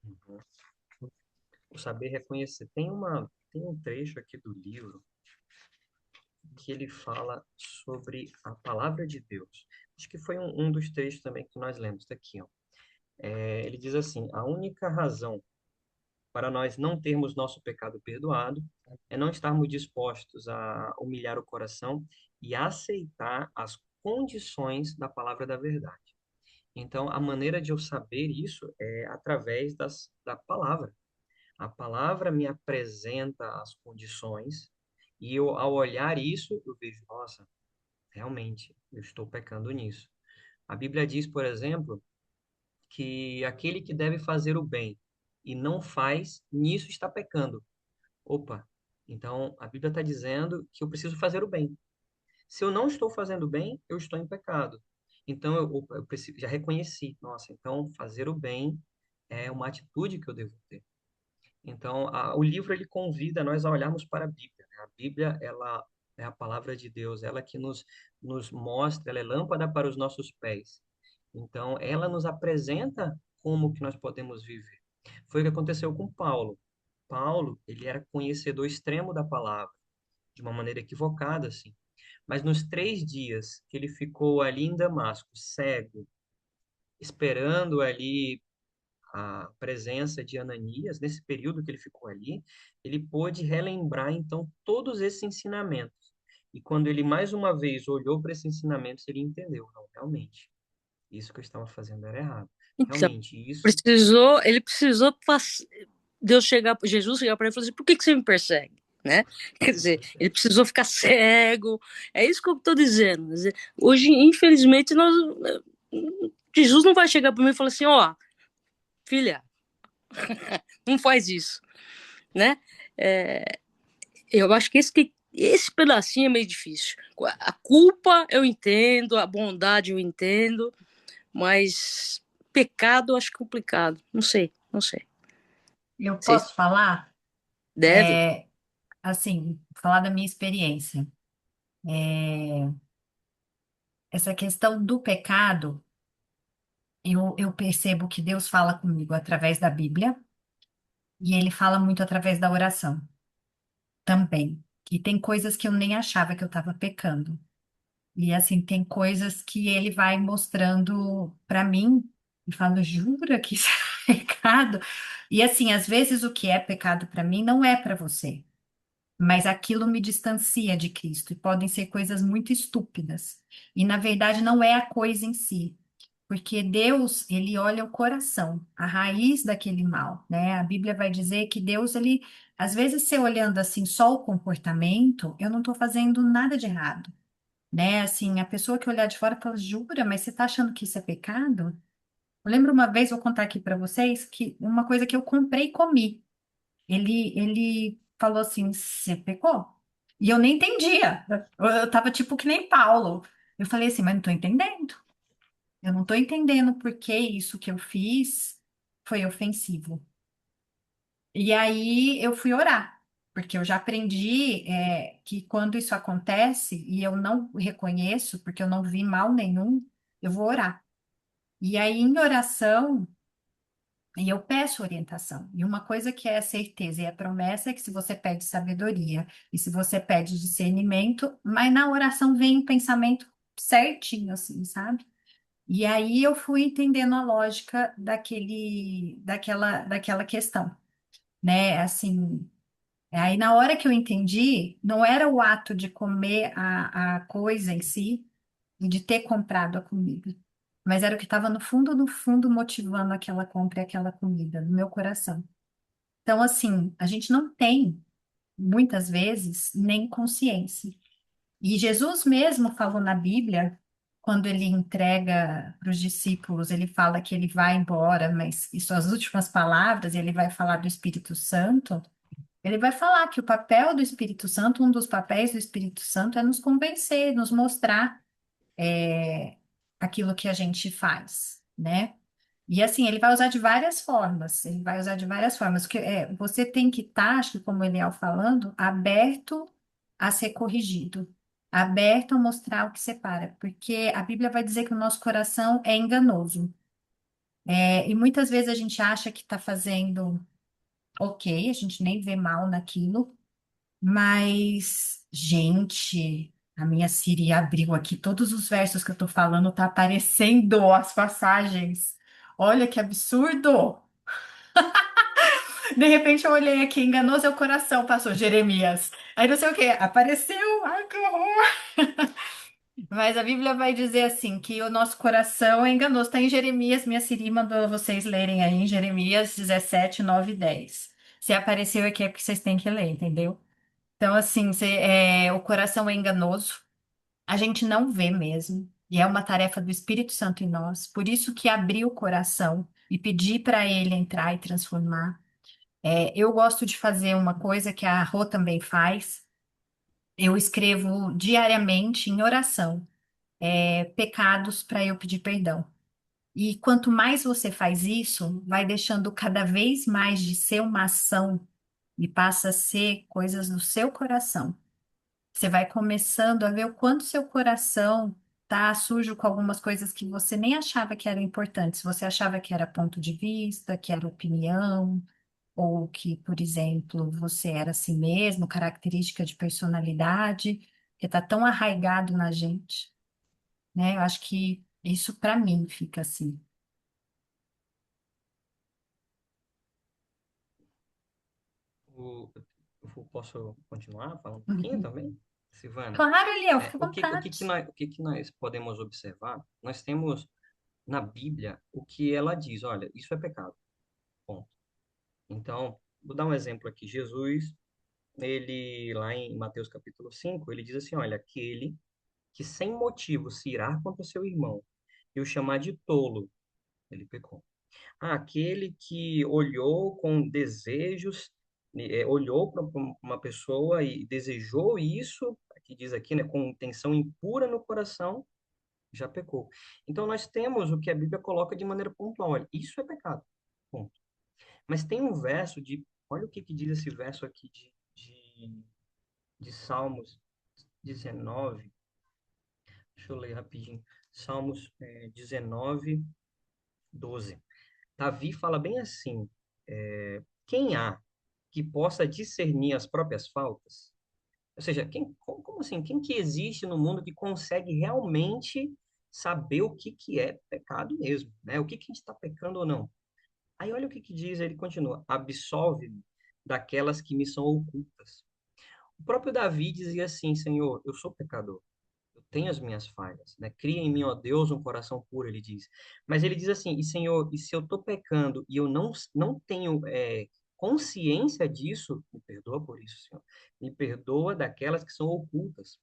Uhum. O saber reconhecer. Tem um trecho aqui do livro que ele fala sobre a palavra de Deus. Acho que foi um dos trechos também que nós lemos daqui, ó. Ele diz assim: a única razão para nós não termos nosso pecado perdoado é não estarmos dispostos a humilhar o coração e aceitar as condições da palavra da verdade. Então, a maneira de eu saber isso é através da palavra. A palavra me apresenta as condições e eu, ao olhar isso, eu vejo, nossa, realmente, eu estou pecando nisso. A Bíblia diz, por exemplo, que aquele que deve fazer o bem e não faz, nisso está pecando. Opa, então a Bíblia está dizendo que eu preciso fazer o bem. Se eu não estou fazendo o bem, eu estou em pecado. Então opa, eu preciso, já reconheci, nossa, então fazer o bem é uma atitude que eu devo ter. Então, o livro ele convida nós a olharmos para a Bíblia, né? A Bíblia, ela é a palavra de Deus, ela que nos mostra, ela é lâmpada para os nossos pés. Então, ela nos apresenta como que nós podemos viver. Foi o que aconteceu com Paulo. Paulo, ele era conhecedor extremo da palavra, de uma maneira equivocada, assim. Mas nos 3 dias que ele ficou ali em Damasco, cego, esperando ali a presença de Ananias, nesse período que ele ficou ali, ele pôde relembrar então todos esses ensinamentos. E quando ele mais uma vez olhou para esses ensinamentos, ele entendeu, não, realmente, isso que eu estava fazendo era errado. Então, Realmente, ele precisou Jesus chegar para ele e falar assim: por que você me persegue? né? Quer dizer, ele precisou ficar cego. É isso que eu estou dizendo. Quer dizer, hoje, infelizmente, Jesus não vai chegar para mim e falar assim, ó, filha, não faz isso, né? É, eu acho que esse pedacinho é meio difícil. A culpa eu entendo, a bondade eu entendo, mas pecado eu acho complicado. Não sei, não sei. Eu Vocês posso falar? devem? É, assim, falar da minha experiência. É, essa questão do pecado, eu percebo que Deus fala comigo através da Bíblia e ele fala muito através da oração também. E tem coisas que eu nem achava que eu estava pecando. E assim, tem coisas que ele vai mostrando para mim e falo, jura que isso é pecado? E assim, às vezes o que é pecado para mim não é para você. Mas aquilo me distancia de Cristo e podem ser coisas muito estúpidas. E na verdade não é a coisa em si, porque Deus, ele olha o coração, a raiz daquele mal, né? A Bíblia vai dizer que Deus, ele, às vezes, você olhando assim só o comportamento, eu não estou fazendo nada de errado, né? Assim, a pessoa que olhar de fora fala, jura, mas você está achando que isso é pecado? Eu lembro uma vez, vou contar aqui para vocês, que uma coisa que eu comprei e comi. Ele falou assim: você pecou? E eu nem entendia. Eu tava tipo que nem Paulo. Eu falei assim, mas não tô entendendo. Eu não tô entendendo por que isso que eu fiz foi ofensivo. E aí eu fui orar, porque eu já aprendi que quando isso acontece e eu não reconheço, porque eu não vi mal nenhum, eu vou orar. E aí em oração. E eu peço orientação. E uma coisa que é a certeza e a promessa é que se você pede sabedoria e se você pede discernimento, mas na oração vem o pensamento certinho, assim, sabe? E aí eu fui entendendo a lógica daquela questão, né? Assim, aí na hora que eu entendi, não era o ato de comer a coisa em si, e de ter comprado a comida. Mas era o que estava no fundo, motivando aquela compra e aquela comida no meu coração. Então, assim, a gente não tem, muitas vezes, nem consciência. E Jesus mesmo falou na Bíblia, quando ele entrega para os discípulos, ele fala que ele vai embora, mas em suas últimas palavras, ele vai falar do Espírito Santo. Ele vai falar que o papel do Espírito Santo, um dos papéis do Espírito Santo é nos convencer, nos mostrar aquilo que a gente faz, né? E assim, ele vai usar de várias formas, ele vai usar de várias formas, que você tem que estar, acho que como ele é falando, aberto a ser corrigido, aberto a mostrar o que separa, porque a Bíblia vai dizer que o nosso coração é enganoso. E muitas vezes a gente acha que está fazendo ok, a gente nem vê mal naquilo, mas, gente, a minha Siri abriu aqui todos os versos que eu tô falando, tá aparecendo as passagens. Olha que absurdo! De repente eu olhei aqui, enganou seu coração, passou Jeremias. Aí não sei o que, apareceu, ai que horror! Mas a Bíblia vai dizer assim, que o nosso coração é enganoso. Está em Jeremias, minha Siri mandou vocês lerem aí, em Jeremias 17, 9 e 10. Se apareceu aqui é porque vocês têm que ler, entendeu? Então, assim, o coração é enganoso, a gente não vê mesmo, e é uma tarefa do Espírito Santo em nós. Por isso que abrir o coração e pedir para ele entrar e transformar. Eu gosto de fazer uma coisa que a Rô também faz. Eu escrevo diariamente em oração, pecados para eu pedir perdão. E quanto mais você faz isso, vai deixando cada vez mais de ser uma ação e passa a ser coisas do seu coração. Você vai começando a ver o quanto seu coração tá sujo com algumas coisas que você nem achava que eram importantes. Você achava que era ponto de vista, que era opinião, ou que, por exemplo, você era assim mesmo, característica de personalidade, que tá tão arraigado na gente, né? Eu acho que isso para mim fica assim. O, posso continuar falando um pouquinho também? Silvana, Claro, Eliel, fica à vontade. o que que nós podemos observar? Nós temos na Bíblia o que ela diz, olha, isso é pecado, ponto. Então, vou dar um exemplo aqui. Jesus ele, lá em Mateus capítulo 5 ele diz assim, olha, aquele que sem motivo se irar contra o seu irmão e o chamar de tolo, ele pecou. Aquele que olhou com desejos, olhou para uma pessoa e desejou isso, que diz aqui, né, com intenção impura no coração, já pecou. Então nós temos o que a Bíblia coloca de maneira pontual, olha, isso é pecado. Ponto. Mas tem um verso de, olha o que que diz esse verso aqui de Salmos 19, deixa eu ler rapidinho. Salmos 19, 12. Davi fala bem assim: quem há que possa discernir as próprias faltas? Ou seja, como assim? Quem que existe no mundo que consegue realmente saber o que que é pecado mesmo, né? O que que a gente está pecando ou não? Aí olha o que que diz, ele continua: absolve-me daquelas que me são ocultas. O próprio Davi dizia assim: Senhor, eu sou pecador. Eu tenho as minhas falhas, né? Cria em mim, ó Deus, um coração puro, ele diz. Mas ele diz assim, e Senhor, e se eu estou pecando e eu não tenho consciência disso, me perdoa por isso, Senhor. Me perdoa daquelas que são ocultas.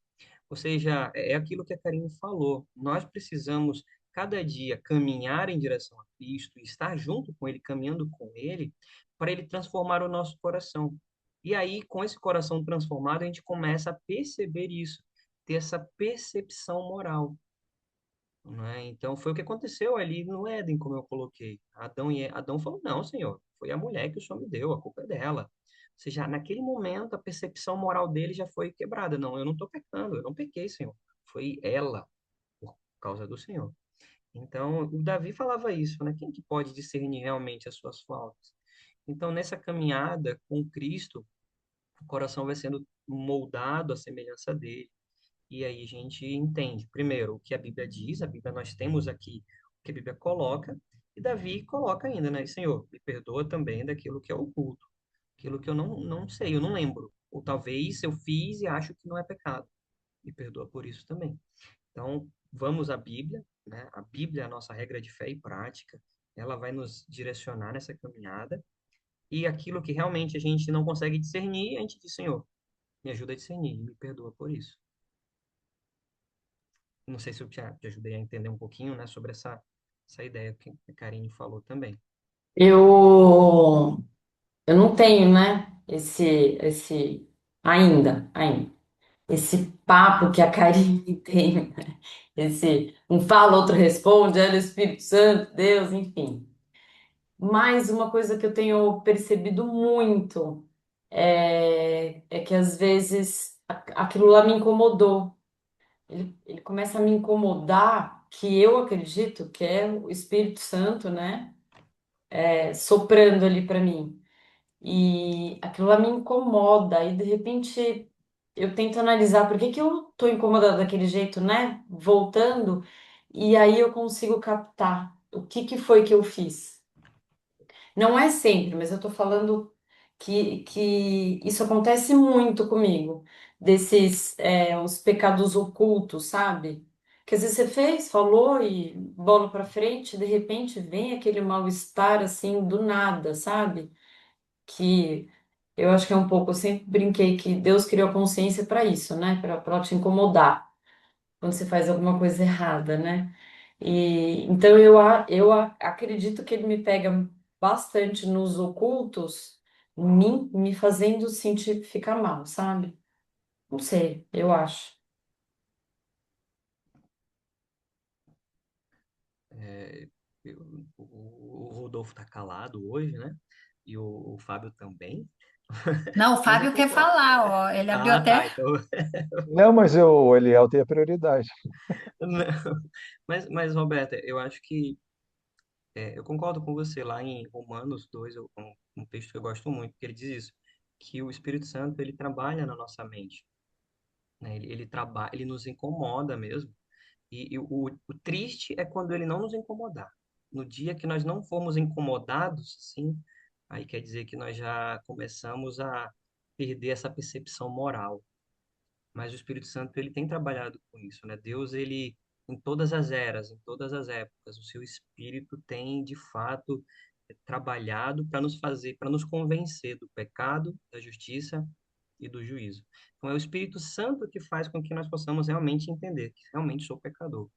Ou seja, é aquilo que a Karine falou. Nós precisamos, cada dia, caminhar em direção a Cristo, estar junto com Ele, caminhando com Ele, para Ele transformar o nosso coração. E aí, com esse coração transformado, a gente começa a perceber isso, ter essa percepção moral, né? Então, foi o que aconteceu ali no Éden, como eu coloquei. Adão falou, não, Senhor, foi a mulher que o Senhor me deu, a culpa é dela. Ou seja, naquele momento, a percepção moral dele já foi quebrada. Não, eu não estou pecando, eu não pequei, Senhor. Foi ela, por causa do Senhor. Então, o Davi falava isso, né? Quem que pode discernir realmente as suas faltas? Então, nessa caminhada com Cristo, o coração vai sendo moldado à semelhança dele. E aí a gente entende, primeiro, o que a Bíblia diz, a Bíblia nós temos aqui o que a Bíblia coloca, e Davi coloca ainda, né? Senhor, me perdoa também daquilo que é oculto, aquilo que eu não sei, eu não lembro. Ou talvez eu fiz e acho que não é pecado. Me perdoa por isso também. Então, vamos à Bíblia, né? A Bíblia é a nossa regra de fé e prática, ela vai nos direcionar nessa caminhada, e aquilo que realmente a gente não consegue discernir, a gente diz, Senhor, me ajuda a discernir, me perdoa por isso. Não sei se eu te ajudei a entender um pouquinho, né, sobre essa ideia que a Karine falou também. Eu, eu não tenho, né, ainda, esse papo que a Karine tem, né? Esse um fala, outro responde, é o Espírito Santo, Deus, enfim. Mas uma coisa que eu tenho percebido muito é que às vezes aquilo lá me incomodou. Ele começa a me incomodar, que eu acredito que é o Espírito Santo, né? Soprando ali para mim. E aquilo lá me incomoda. E de repente eu tento analisar por que que eu tô incomodada daquele jeito, né? Voltando, e aí eu consigo captar o que que foi que eu fiz. Não é sempre, mas eu tô falando que isso acontece muito comigo, desses os pecados ocultos, sabe? Que às vezes você fez, falou e bola pra frente, de repente vem aquele mal-estar assim do nada, sabe? Que eu acho que é um pouco, eu sempre brinquei que Deus criou a consciência para isso, né? Para te incomodar quando você faz alguma coisa errada, né? E então acredito que ele me pega bastante nos ocultos, me fazendo sentir ficar mal, sabe? Não sei, eu acho. É, o Rodolfo está calado hoje, né? E o Fábio também. Não, o Mas eu Fábio quer concordo. falar, ó. Ele abriu Ah, até. tá. Então, Não, mas o Eliel tem a prioridade. não. Mas Roberta, eu acho que eu concordo com você lá em Romanos 2, um texto que eu gosto muito, que ele diz isso, que o Espírito Santo ele trabalha na nossa mente, né? Ele nos incomoda mesmo. E o triste é quando ele não nos incomodar. No dia que nós não formos incomodados, sim, aí quer dizer que nós já começamos a perder essa percepção moral. Mas o Espírito Santo, ele tem trabalhado com isso, né? Deus, ele, em todas as eras, em todas as épocas, o seu Espírito tem, de fato, trabalhado para nos fazer, para nos convencer do pecado, da justiça e do juízo. Então, é o Espírito Santo que faz com que nós possamos realmente entender que realmente sou pecador.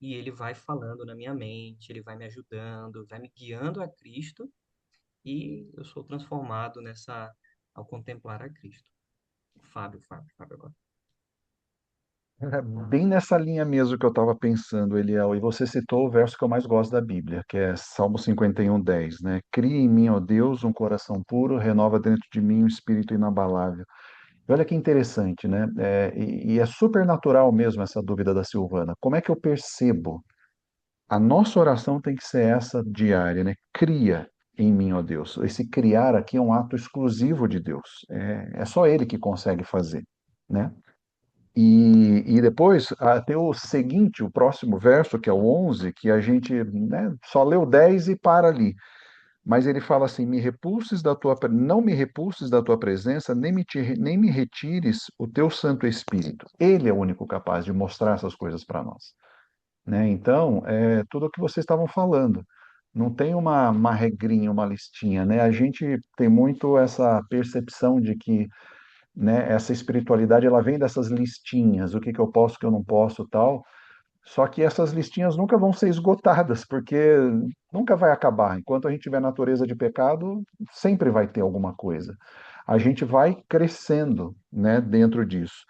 E ele vai falando na minha mente, ele vai me ajudando, vai me guiando a Cristo, e eu sou transformado nessa, ao contemplar a Cristo. Fábio agora. É bem nessa linha mesmo que eu estava pensando, Eliel, e você citou o verso que eu mais gosto da Bíblia, que é Salmo 51:10, né? Cria em mim, ó Deus, um coração puro, renova dentro de mim um espírito inabalável. E olha que interessante, né? E é super natural mesmo essa dúvida da Silvana. Como é que eu percebo? A nossa oração tem que ser essa diária, né? Cria em mim, ó Deus. Esse criar aqui é um ato exclusivo de Deus. É só Ele que consegue fazer, né? E depois tem o seguinte, o próximo verso, que é o 11, que a gente, né, só lê o 10 e para ali. Mas ele fala assim: não me repulses da tua presença, nem me retires o teu Santo Espírito. Ele é o único capaz de mostrar essas coisas para nós, né? Então, é tudo o que vocês estavam falando. Não tem uma regrinha, uma listinha, né? A gente tem muito essa percepção de que, né, essa espiritualidade ela vem dessas listinhas, o que que eu posso, o que eu não posso, tal. Só que essas listinhas nunca vão ser esgotadas, porque nunca vai acabar. Enquanto a gente tiver natureza de pecado, sempre vai ter alguma coisa. A gente vai crescendo, né, dentro disso.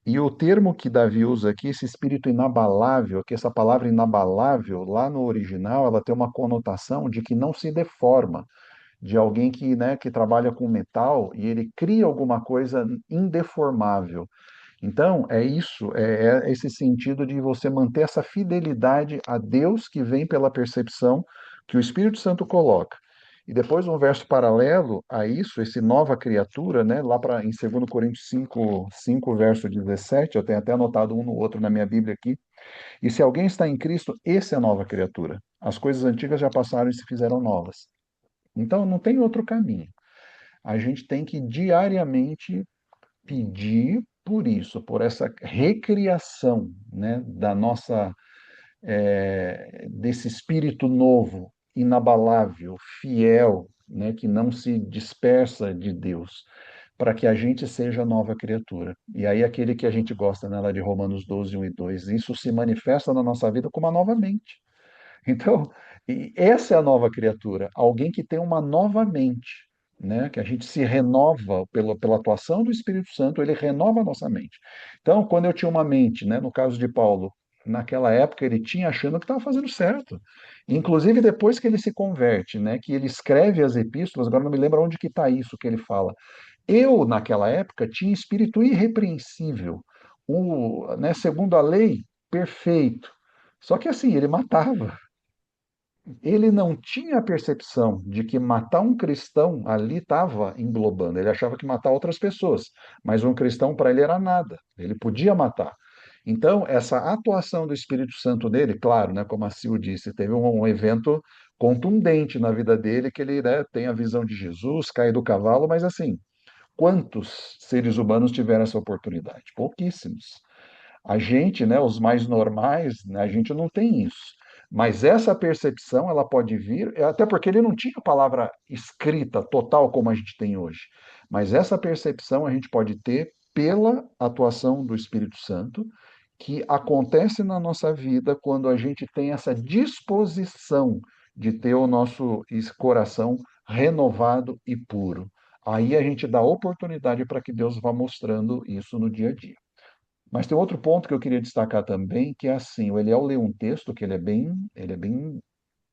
E o termo que Davi usa aqui, esse espírito inabalável, que essa palavra inabalável, lá no original, ela tem uma conotação de que não se deforma, de alguém que, né, que trabalha com metal e ele cria alguma coisa indeformável. Então, é isso, é esse sentido de você manter essa fidelidade a Deus que vem pela percepção que o Espírito Santo coloca. E depois um verso paralelo a isso, esse nova criatura, né, lá em 2 Coríntios 5, verso 17, eu tenho até anotado um no outro na minha Bíblia aqui. E se alguém está em Cristo, esse é a nova criatura. As coisas antigas já passaram e se fizeram novas. Então, não tem outro caminho. A gente tem que diariamente pedir por isso, por essa recriação, né, desse espírito novo, inabalável, fiel, né, que não se dispersa de Deus, para que a gente seja nova criatura. E aí aquele que a gente gosta, né, lá de Romanos 12:1 e 2, isso se manifesta na nossa vida como uma nova mente. Então, e essa é a nova criatura, alguém que tem uma nova mente, né? Que a gente se renova pela atuação do Espírito Santo, ele renova a nossa mente. Então, quando eu tinha uma mente, né, no caso de Paulo, naquela época ele tinha achando que estava fazendo certo. Inclusive depois que ele se converte, né, que ele escreve as epístolas, agora não me lembro onde que está isso que ele fala. Eu, naquela época, tinha espírito irrepreensível, né, segundo a lei, perfeito. Só que assim, ele matava. Ele não tinha a percepção de que matar um cristão ali estava englobando. Ele achava que matar outras pessoas, mas um cristão para ele era nada. Ele podia matar. Então, essa atuação do Espírito Santo nele, claro, né, como a Sil disse, teve um evento contundente na vida dele, que ele, né, tem a visão de Jesus, cai do cavalo, mas assim, quantos seres humanos tiveram essa oportunidade? Pouquíssimos. A gente, né, os mais normais, né, a gente não tem isso. Mas essa percepção, ela pode vir, até porque ele não tinha a palavra escrita total como a gente tem hoje. Mas essa percepção a gente pode ter pela atuação do Espírito Santo, que acontece na nossa vida quando a gente tem essa disposição de ter o nosso coração renovado e puro. Aí a gente dá oportunidade para que Deus vá mostrando isso no dia a dia. Mas tem outro ponto que eu queria destacar também, que é assim, o Eliel lê um texto que ele é bem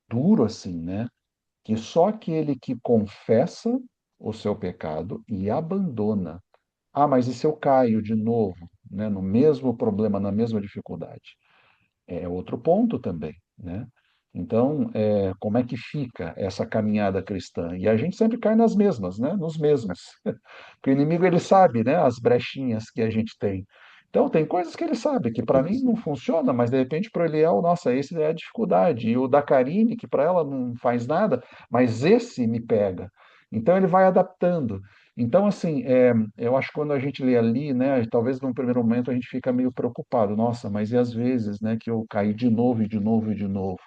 duro assim, né? Que só aquele que confessa o seu pecado e abandona. Ah, mas e se eu caio de novo, né, no mesmo problema, na mesma dificuldade? É outro ponto também, né? Então, como é que fica essa caminhada cristã? E a gente sempre cai nas mesmas, né? Nos mesmos. Porque o inimigo, ele sabe, né? As brechinhas que a gente tem. Então, tem coisas que ele sabe que para mim não funciona, mas de repente para ele nossa, esse é a dificuldade. E o da Karine, que para ela não faz nada, mas esse me pega. Então, ele vai adaptando. Então, assim, eu acho que quando a gente lê ali, né, talvez num primeiro momento a gente fica meio preocupado. Nossa, mas e às vezes, né, que eu caí de novo e de novo e de novo?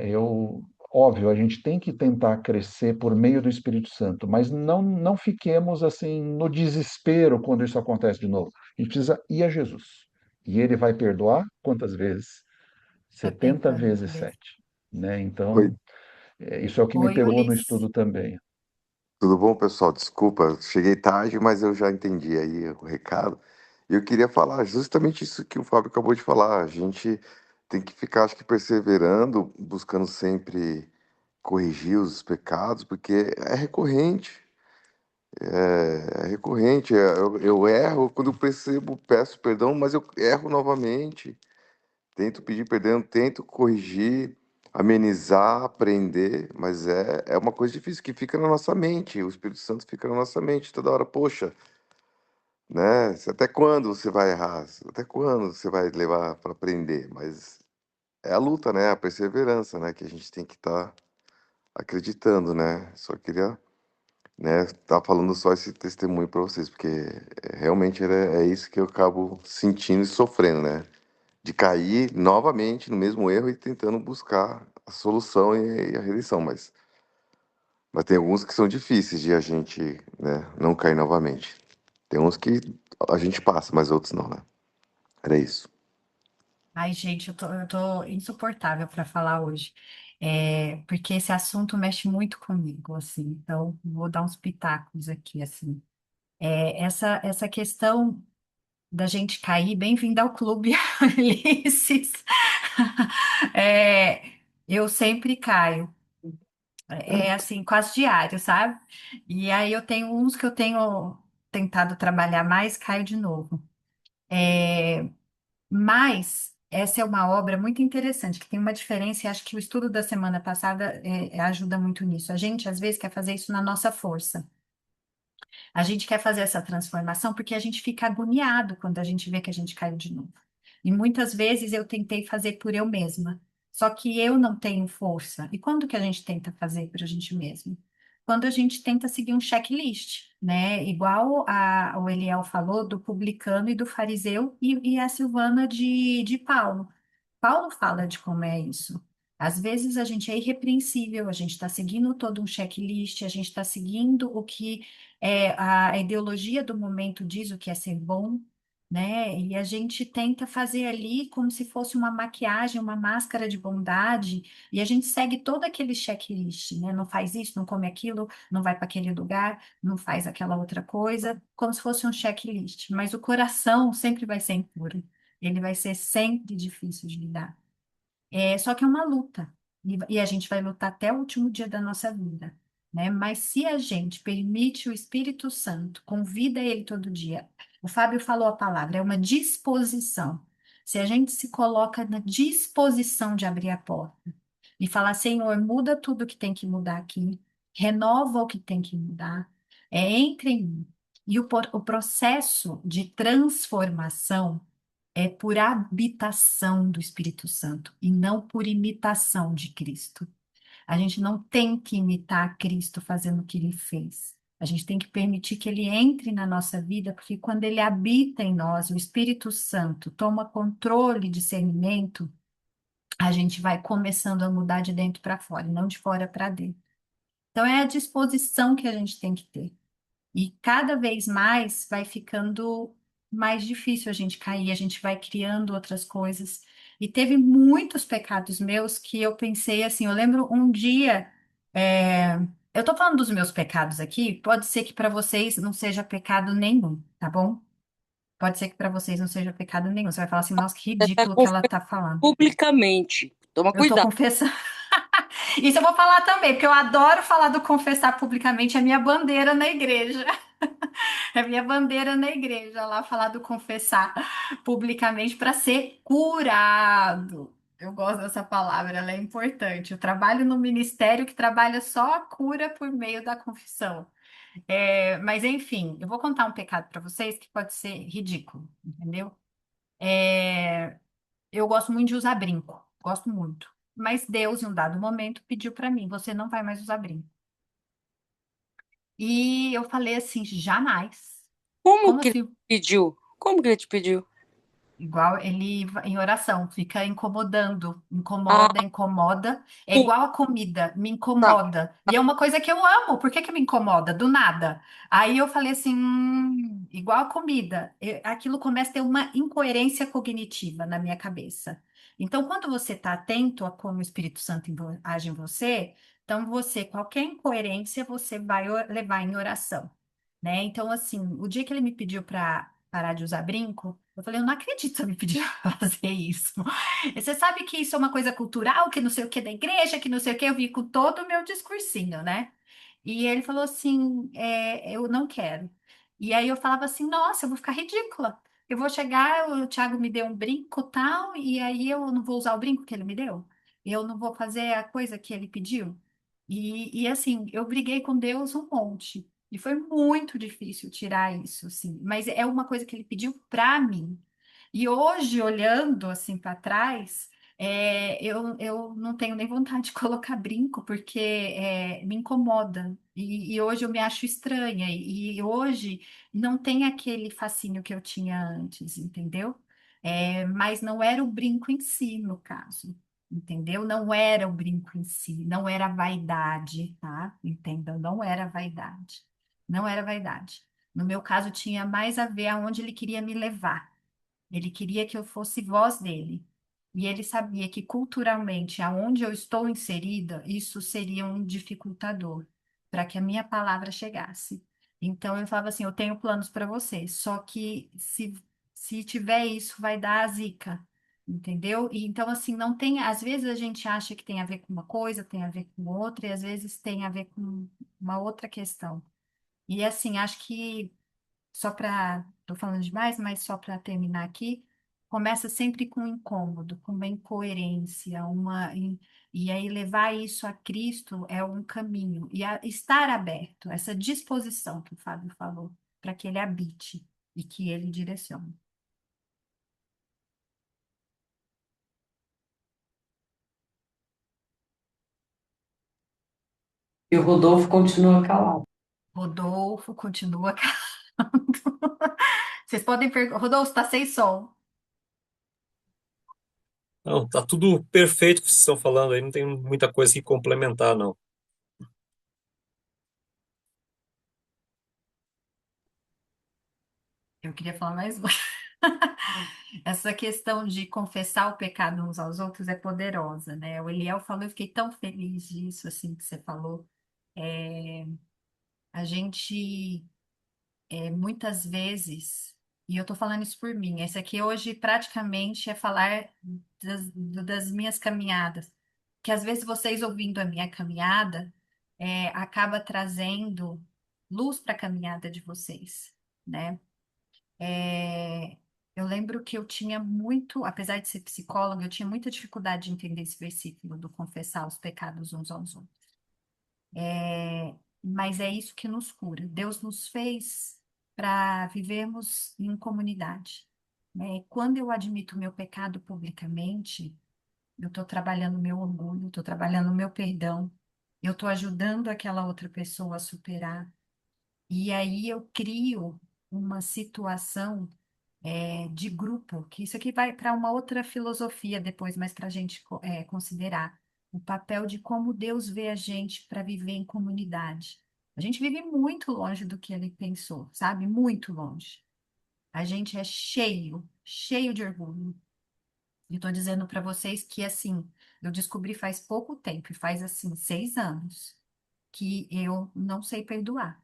Eu óbvio, a gente tem que tentar crescer por meio do Espírito Santo, mas não fiquemos assim no desespero quando isso acontece de novo. A gente precisa ir a Jesus. E ele vai perdoar quantas vezes? 70 70 vezes vezes. 7, né? Oi, Então, isso é o que me Oi, pegou no Ulisses. estudo também. tudo bom, pessoal? Desculpa, cheguei tarde, mas eu já entendi aí o recado. E eu queria falar justamente isso que o Fábio acabou de falar. A gente tem que ficar, acho que, perseverando, buscando sempre corrigir os pecados, porque é recorrente. É recorrente. Eu erro, quando eu percebo, peço perdão, mas eu erro novamente. Tento pedir perdão, tento corrigir, amenizar, aprender, mas é uma coisa difícil que fica na nossa mente. O Espírito Santo fica na nossa mente toda hora. Poxa, né? Até quando você vai errar? Até quando você vai levar para aprender? Mas é a luta, né? A perseverança, né? Que a gente tem que estar acreditando, né? Só queria, né, tá falando só esse testemunho para vocês, porque realmente é isso que eu acabo sentindo e sofrendo, né? De cair novamente no mesmo erro e tentando buscar a solução e a redenção, mas tem alguns que são difíceis de a gente, né, não cair novamente. Tem uns que a gente passa, mas outros não, né? Era isso. Ai, gente, eu tô insuportável para falar hoje. Porque esse assunto mexe muito comigo, assim. Então, vou dar uns pitacos aqui, assim. Essa questão da gente cair, bem-vindo ao clube, Ulisses. É, eu sempre caio. É assim, quase diário, sabe? E aí eu tenho uns que eu tenho tentado trabalhar mais, caio de novo. Mas essa é uma obra muito interessante, que tem uma diferença, e acho que o estudo da semana passada ajuda muito nisso. A gente, às vezes, quer fazer isso na nossa força. A gente quer fazer essa transformação porque a gente fica agoniado quando a gente vê que a gente caiu de novo. E muitas vezes eu tentei fazer por eu mesma, só que eu não tenho força. E quando que a gente tenta fazer por a gente mesmo? Quando a gente tenta seguir um checklist, né? Igual o Eliel falou do publicano e do fariseu e a Silvana de Paulo. Paulo fala de como é isso. Às vezes a gente é irrepreensível, a gente está seguindo todo um checklist, a gente está seguindo o que a ideologia do momento diz o que é ser bom, né? E a gente tenta fazer ali como se fosse uma maquiagem, uma máscara de bondade, e a gente segue todo aquele checklist, né? Não faz isso, não come aquilo, não vai para aquele lugar, não faz aquela outra coisa, como se fosse um checklist. Mas o coração sempre vai ser impuro. Ele vai ser sempre difícil de lidar. Só que é uma luta. E a gente vai lutar até o último dia da nossa vida, né? Mas se a gente permite o Espírito Santo, convida ele todo dia. O Fábio falou a palavra, é uma disposição. Se a gente se coloca na disposição de abrir a porta e falar, Senhor, muda tudo que tem que mudar aqui, renova o que tem que mudar, entre em mim. E o processo de transformação é por habitação do Espírito Santo e não por imitação de Cristo. A gente não tem que imitar Cristo fazendo o que ele fez. A gente tem que permitir que ele entre na nossa vida, porque quando ele habita em nós, o Espírito Santo toma controle e discernimento, a gente vai começando a mudar de dentro para fora, e não de fora para dentro. Então é a disposição que a gente tem que ter. E cada vez mais vai ficando mais difícil a gente cair, a gente vai criando outras coisas. E teve muitos pecados meus que eu pensei assim, eu lembro um dia, é, eu tô falando dos meus pecados aqui, pode ser que para vocês não seja pecado nenhum, tá bom? Pode ser que para vocês não seja pecado nenhum. Você vai falar assim, nossa, que Você está ridículo que ela confessando tá falando. publicamente. Toma Eu tô cuidado. confessando. Isso eu vou falar também, porque eu adoro falar do confessar publicamente, é minha bandeira na igreja. É minha bandeira na igreja lá falar do confessar publicamente para ser curado. Eu gosto dessa palavra, ela é importante. Eu trabalho no ministério que trabalha só a cura por meio da confissão. Mas enfim, eu vou contar um pecado para vocês que pode ser ridículo, entendeu? É, eu gosto muito de usar brinco, gosto muito. Mas Deus, em um dado momento, pediu para mim: você não vai mais usar brinco. E eu falei assim: jamais. Como Como que ele assim? te pediu? Como que ele te pediu? Igual ele em oração, fica incomodando, Ah, incomoda, incomoda. É sim, igual a comida, me tá. incomoda. E é uma coisa que eu amo, por que que me incomoda? Do nada. Aí eu falei assim, igual a comida, aquilo começa a ter uma incoerência cognitiva na minha cabeça. Então, quando você está atento a como o Espírito Santo age em você, então você, qualquer incoerência, você vai levar em oração, né? Então, assim, o dia que ele me pediu para parar de usar brinco, eu falei, eu não acredito que você me pediu para fazer isso. E você sabe que isso é uma coisa cultural, que não sei o que da igreja, que não sei o que, eu vi com todo o meu discursinho, né? E ele falou assim, eu não quero. E aí eu falava assim, nossa, eu vou ficar ridícula. Eu vou chegar, o Thiago me deu um brinco tal, e aí eu não vou usar o brinco que ele me deu. Eu não vou fazer a coisa que ele pediu. E assim, eu briguei com Deus um monte. E foi muito difícil tirar isso, assim. Mas é uma coisa que ele pediu para mim. E hoje, olhando assim para trás, eu não tenho nem vontade de colocar brinco, porque me incomoda. E hoje eu me acho estranha. E hoje não tem aquele fascínio que eu tinha antes, entendeu? Mas não era o brinco em si, no caso. Entendeu? Não era o brinco em si, não era a vaidade, tá? Entendam? Não era a vaidade. Não era vaidade. No meu caso, tinha mais a ver aonde ele queria me levar. Ele queria que eu fosse voz dele. E ele sabia que culturalmente, aonde eu estou inserida, isso seria um dificultador para que a minha palavra chegasse. Então eu falava assim: eu tenho planos para você, só que se tiver isso, vai dar a zica. Entendeu? E então, assim, não tem. Às vezes a gente acha que tem a ver com uma coisa, tem a ver com outra, e às vezes tem a ver com uma outra questão. E assim, acho que só para, tô falando demais, mas só para terminar aqui, começa sempre com um incômodo, com uma incoerência, e aí levar isso a Cristo é um caminho, e estar aberto, essa disposição que o Fábio falou, para que ele habite e que ele direcione. E o Rodolfo continua calado. Rodolfo continua calado. Vocês podem perguntar, Rodolfo, está sem som. Não, tá tudo perfeito o que vocês estão falando aí, não tem muita coisa que complementar, não. Eu queria falar mais uma. Essa questão de confessar o pecado uns aos outros é poderosa, né? O Eliel falou, eu fiquei tão feliz disso, assim, que você falou. É, a gente, muitas vezes, e eu tô falando isso por mim, esse aqui hoje praticamente é falar das minhas caminhadas, que às vezes vocês ouvindo a minha caminhada, acaba trazendo luz para a caminhada de vocês, né? É, eu lembro que eu tinha muito, apesar de ser psicóloga, eu tinha muita dificuldade de entender esse versículo do confessar os pecados uns aos outros. Mas é isso que nos cura. Deus nos fez para vivermos em comunidade, né? Quando eu admito o meu pecado publicamente, eu estou trabalhando o meu orgulho, estou trabalhando o meu perdão, eu estou ajudando aquela outra pessoa a superar. E aí eu crio uma situação de grupo, que isso aqui vai para uma outra filosofia depois, mas para a gente considerar o papel de como Deus vê a gente para viver em comunidade. A gente vive muito longe do que ele pensou, sabe? Muito longe. A gente é cheio, cheio de orgulho. E estou dizendo para vocês que, assim, eu descobri faz pouco tempo, faz, assim, 6 anos, que eu não sei perdoar,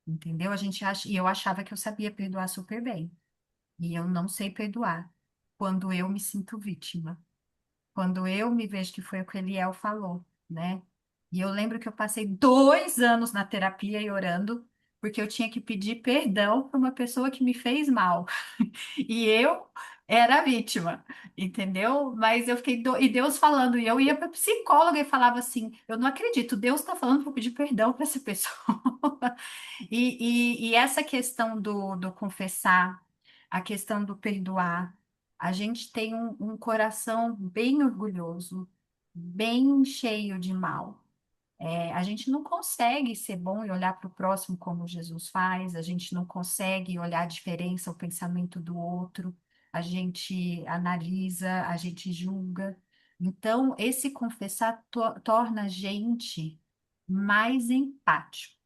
entendeu? A gente acha, e eu achava que eu sabia perdoar super bem. E eu não sei perdoar quando eu me sinto vítima, quando eu me vejo que foi o que o Eliel falou, né? E eu lembro que eu passei 2 anos na terapia e orando, porque eu tinha que pedir perdão para uma pessoa que me fez mal. E eu era a vítima, entendeu? Mas eu fiquei. E Deus falando, e eu ia para psicóloga e falava assim: eu não acredito, Deus está falando para eu pedir perdão para essa pessoa. E essa questão do confessar, a questão do perdoar, a gente tem um coração bem orgulhoso, bem cheio de mal. A gente não consegue ser bom e olhar para o próximo como Jesus faz, a gente não consegue olhar a diferença, o pensamento do outro. a gente analisa, a gente julga. Então, esse confessar torna a gente mais empático,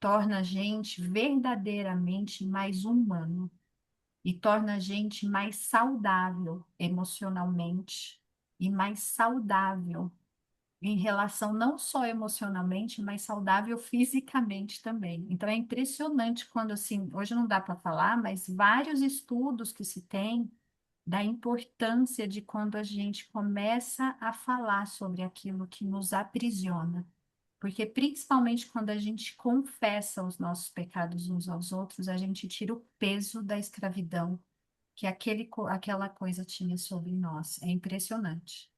torna a gente verdadeiramente mais humano e torna a gente mais saudável emocionalmente e mais saudável em relação não só emocionalmente, mas saudável fisicamente também. Então é impressionante quando assim, hoje não dá para falar, mas vários estudos que se tem da importância de quando a gente começa a falar sobre aquilo que nos aprisiona. Porque principalmente quando a gente confessa os nossos pecados uns aos outros, a gente tira o peso da escravidão que aquela coisa tinha sobre nós. É impressionante.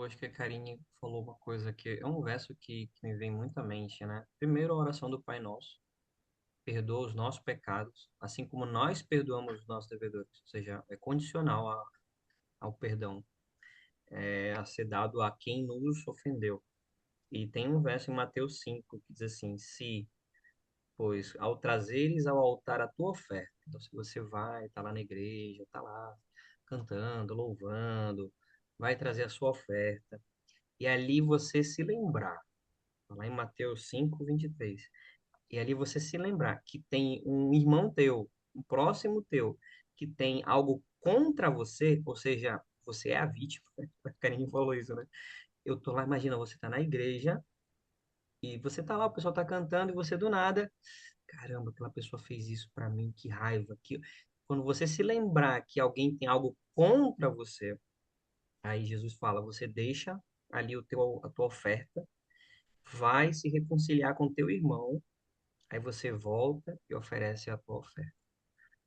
Acho que a Karine falou uma coisa que é um verso que me vem muito à mente, né? Primeiro, a oração do Pai Nosso. Perdoa os nossos pecados, assim como nós perdoamos os nossos devedores. Ou seja, é condicional ao perdão, a ser dado a quem nos ofendeu. E tem um verso em Mateus 5 que diz assim: se, pois, ao trazeres ao altar a tua oferta, então se você vai, tá lá na igreja, tá lá cantando, louvando, vai trazer a sua oferta, e ali você se lembrar, tá lá em Mateus 5:23, e ali você se lembrar que tem um irmão teu, um próximo teu, que tem algo contra você, ou seja, você é a vítima, a Karine falou isso, né? Eu tô lá, imagina, você tá na igreja, e você tá lá, o pessoal tá cantando, e você do nada, caramba, aquela pessoa fez isso pra mim, que raiva. Quando você se lembrar que alguém tem algo contra você, aí Jesus fala, você deixa ali a tua oferta, vai se reconciliar com teu irmão, aí você volta e oferece a tua oferta.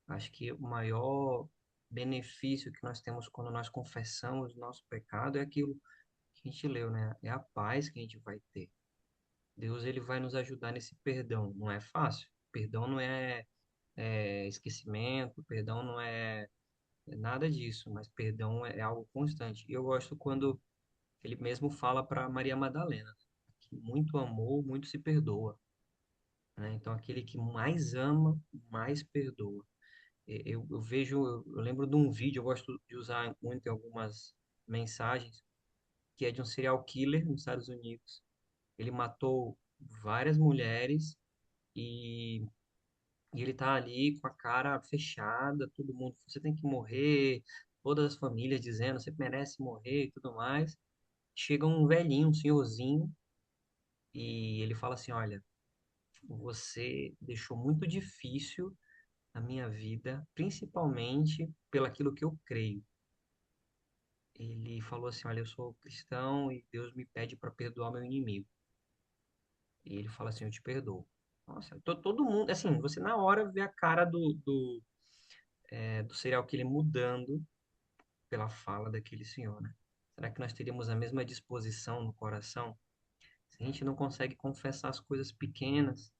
Acho que o maior benefício que nós temos quando nós confessamos o nosso pecado é aquilo que a gente leu, né? É a paz que a gente vai ter. Deus, ele vai nos ajudar nesse perdão. Não é fácil. Perdão não é esquecimento, perdão não é nada disso, mas perdão é algo constante. E eu gosto quando ele mesmo fala para Maria Madalena, que muito amou, muito se perdoa, né? Então, aquele que mais ama, mais perdoa. Eu vejo, eu lembro de um vídeo, eu gosto de usar muito em algumas mensagens, que é de um serial killer nos Estados Unidos. Ele matou várias mulheres e E ele tá ali com a cara fechada, todo mundo, você tem que morrer, todas as famílias dizendo, você merece morrer e tudo mais. Chega um velhinho, um senhorzinho, e ele fala assim: olha, você deixou muito difícil a minha vida, principalmente pelaquilo que eu creio. Ele falou assim: olha, eu sou cristão e Deus me pede para perdoar meu inimigo. E ele fala assim: eu te perdoo. Nossa, todo mundo, assim, você na hora vê a cara do serial killer mudando pela fala daquele senhor, né? Será que nós teríamos a mesma disposição no coração? Se a gente não consegue confessar as coisas pequenas,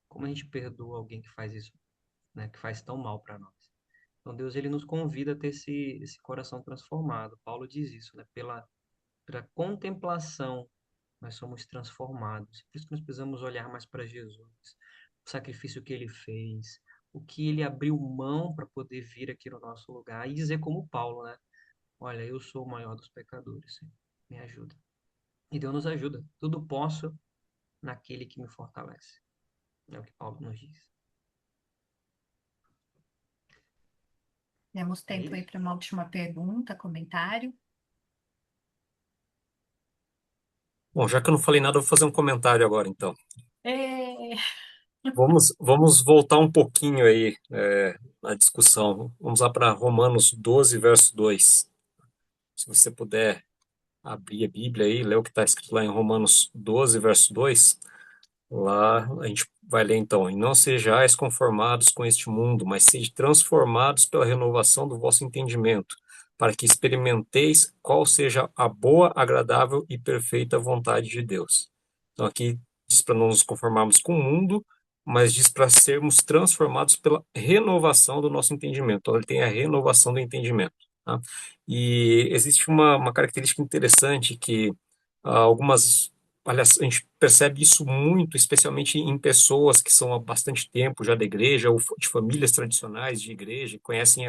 como a gente perdoa alguém que faz isso, né? Que faz tão mal para nós? Então Deus, ele nos convida a ter esse coração transformado. Paulo diz isso, né? Pela contemplação nós somos transformados. Por isso que nós precisamos olhar mais para Jesus, o sacrifício que ele fez, o que ele abriu mão para poder vir aqui no nosso lugar e dizer como Paulo, né? Olha, eu sou o maior dos pecadores, Senhor. Me ajuda. E Deus nos ajuda. Tudo posso naquele que me fortalece. É o que Paulo nos diz. Temos É tempo aí isso? para uma última pergunta, comentário. Bom, já que eu não falei nada, eu vou fazer um comentário agora, então. É, Vamos voltar um pouquinho aí na discussão. Vamos lá para Romanos 12, verso 2. Se você puder abrir a Bíblia aí, ler o que está escrito lá em Romanos 12, verso 2. Lá a gente vai ler então: E não sejais conformados com este mundo, mas sede transformados pela renovação do vosso entendimento, para que experimenteis qual seja a boa, agradável e perfeita vontade de Deus. Então aqui diz para não nos conformarmos com o mundo, mas diz para sermos transformados pela renovação do nosso entendimento. Então ele tem a renovação do entendimento. Tá? E existe uma característica interessante que algumas aliás, a gente percebe isso muito, especialmente em pessoas que são há bastante tempo já da igreja, ou de famílias tradicionais de igreja, conhecem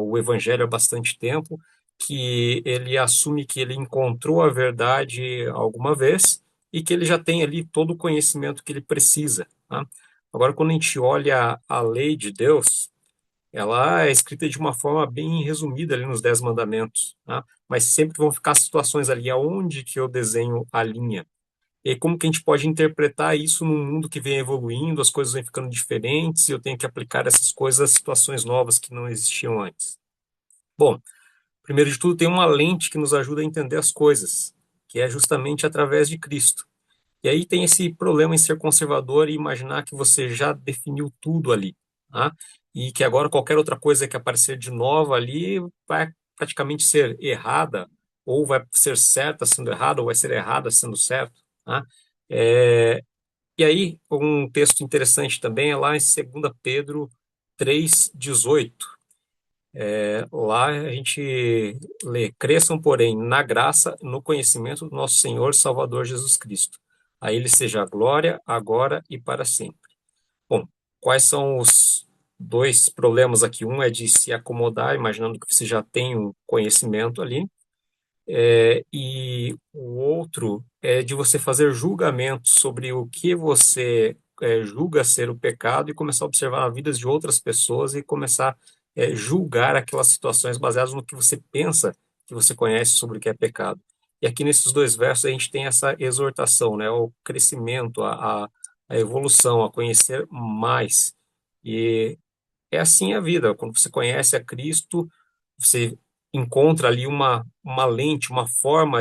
o evangelho há bastante tempo, que ele assume que ele encontrou a verdade alguma vez e que ele já tem ali todo o conhecimento que ele precisa, tá? Agora, quando a gente olha a lei de Deus, ela é escrita de uma forma bem resumida ali nos Dez Mandamentos, tá? Mas sempre vão ficar situações ali aonde que eu desenho a linha. E como que a gente pode interpretar isso num mundo que vem evoluindo, as coisas vêm ficando diferentes, e eu tenho que aplicar essas coisas a situações novas que não existiam antes. Bom, primeiro de tudo, tem uma lente que nos ajuda a entender as coisas, que é justamente através de Cristo. E aí tem esse problema em ser conservador e imaginar que você já definiu tudo ali, tá? E que agora qualquer outra coisa que aparecer de nova ali vai praticamente ser errada, ou vai ser certa sendo errada, ou vai ser errada sendo certo, tá? E aí, um texto interessante também é lá em 2 Pedro 3,18. Lá a gente lê: cresçam, porém, na graça, no conhecimento do nosso Senhor e Salvador Jesus Cristo. A Ele seja a glória, agora e para sempre. Bom, quais são os dois problemas aqui? Um é de se acomodar, imaginando que você já tem um conhecimento ali, e o outro é de você fazer julgamentos sobre o que você julga ser o pecado e começar a observar a vida de outras pessoas e começar a julgar aquelas situações baseadas no que você pensa que você conhece sobre o que é pecado. E aqui nesses dois versos a gente tem essa exortação, né, o crescimento, a evolução, a conhecer mais. E é assim a vida. Quando você conhece a Cristo, você encontra ali uma lente, uma forma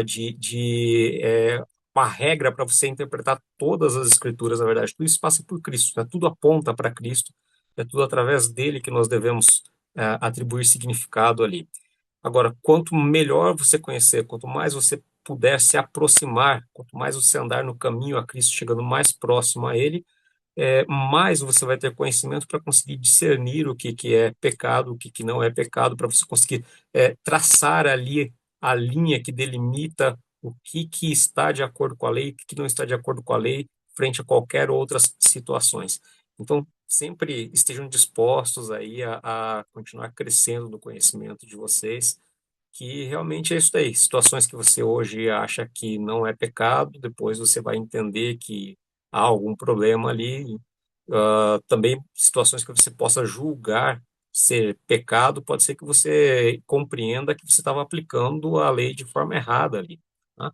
uma regra para você interpretar todas as Escrituras, na verdade. Tudo isso passa por Cristo, né? Tudo aponta para Cristo, é tudo através dele que nós devemos atribuir significado ali. Agora, quanto melhor você conhecer, quanto mais você puder se aproximar, quanto mais você andar no caminho a Cristo, chegando mais próximo a Ele, mais você vai ter conhecimento para conseguir discernir o que é pecado, o que não é pecado, para você conseguir traçar ali a linha que delimita o que está de acordo com a lei, o que não está de acordo com a lei, frente a qualquer outras situações. Então, sempre estejam dispostos aí a continuar crescendo no conhecimento de vocês, que realmente é isso daí. Situações que você hoje acha que não é pecado, depois você vai entender que há algum problema ali. Também situações que você possa julgar ser pecado, pode ser que você compreenda que você estava aplicando a lei de forma errada ali, tá?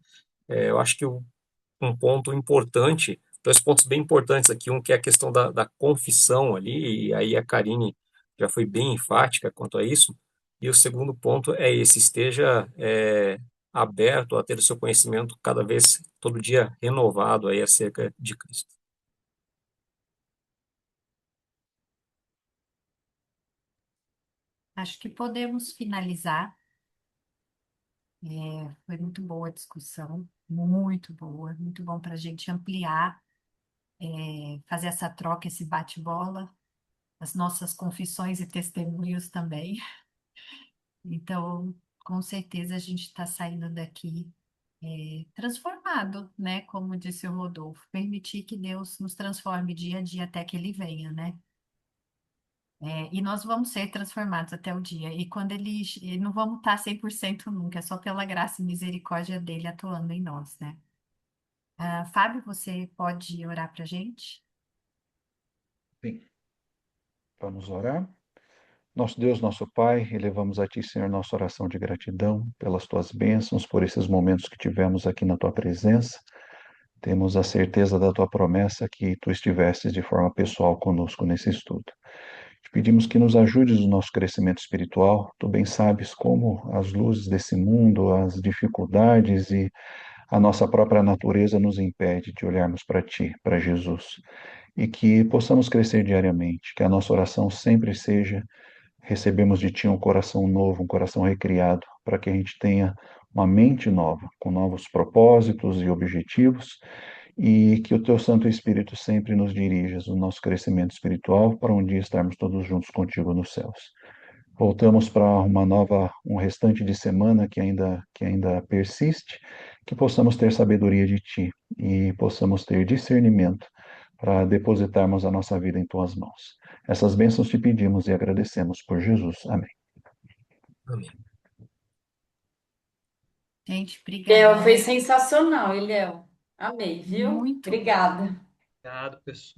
Eu acho que um ponto importante, dois pontos bem importantes aqui, um que é a questão da confissão ali, e aí a Karine já foi bem enfática quanto a isso, e o segundo ponto é esse: esteja aberto a ter o seu conhecimento cada vez, todo dia, renovado aí acerca de Cristo. Acho que podemos finalizar. Foi muito boa a discussão, muito bom para a gente ampliar, fazer essa troca, esse bate-bola, as nossas confissões e testemunhos também. Então, com certeza a gente está saindo daqui transformado, né? Como disse o Rodolfo, permitir que Deus nos transforme dia a dia até que Ele venha, né? E nós vamos ser transformados até o dia. E quando e não vamos estar 100% nunca, é só pela graça e misericórdia dele atuando em nós, né? Fábio, você pode orar para a gente? Sim, vamos orar. Nosso Deus, nosso Pai, elevamos a Ti, Senhor, nossa oração de gratidão pelas Tuas bênçãos, por esses momentos que tivemos aqui na Tua presença. Temos a certeza da Tua promessa que Tu estivestes de forma pessoal conosco nesse estudo. Te pedimos que nos ajudes no nosso crescimento espiritual. Tu bem sabes como as luzes desse mundo, as dificuldades e a nossa própria natureza nos impede de olharmos para Ti, para Jesus. E que possamos crescer diariamente, que a nossa oração sempre seja: recebemos de Ti um coração novo, um coração recriado, para que a gente tenha uma mente nova, com novos propósitos e objetivos, e que o Teu Santo Espírito sempre nos dirija no nosso crescimento espiritual, para um dia estarmos todos juntos contigo nos céus. Voltamos para um restante de semana que ainda persiste, que possamos ter sabedoria de Ti e possamos ter discernimento para depositarmos a nossa vida em Tuas mãos. Essas bênçãos te pedimos e agradecemos por Jesus. Amém. Amém. Gente, Léo, foi brigadão. sensacional, Léo. Amei, viu? Muito. Obrigada. Obrigado, pessoal.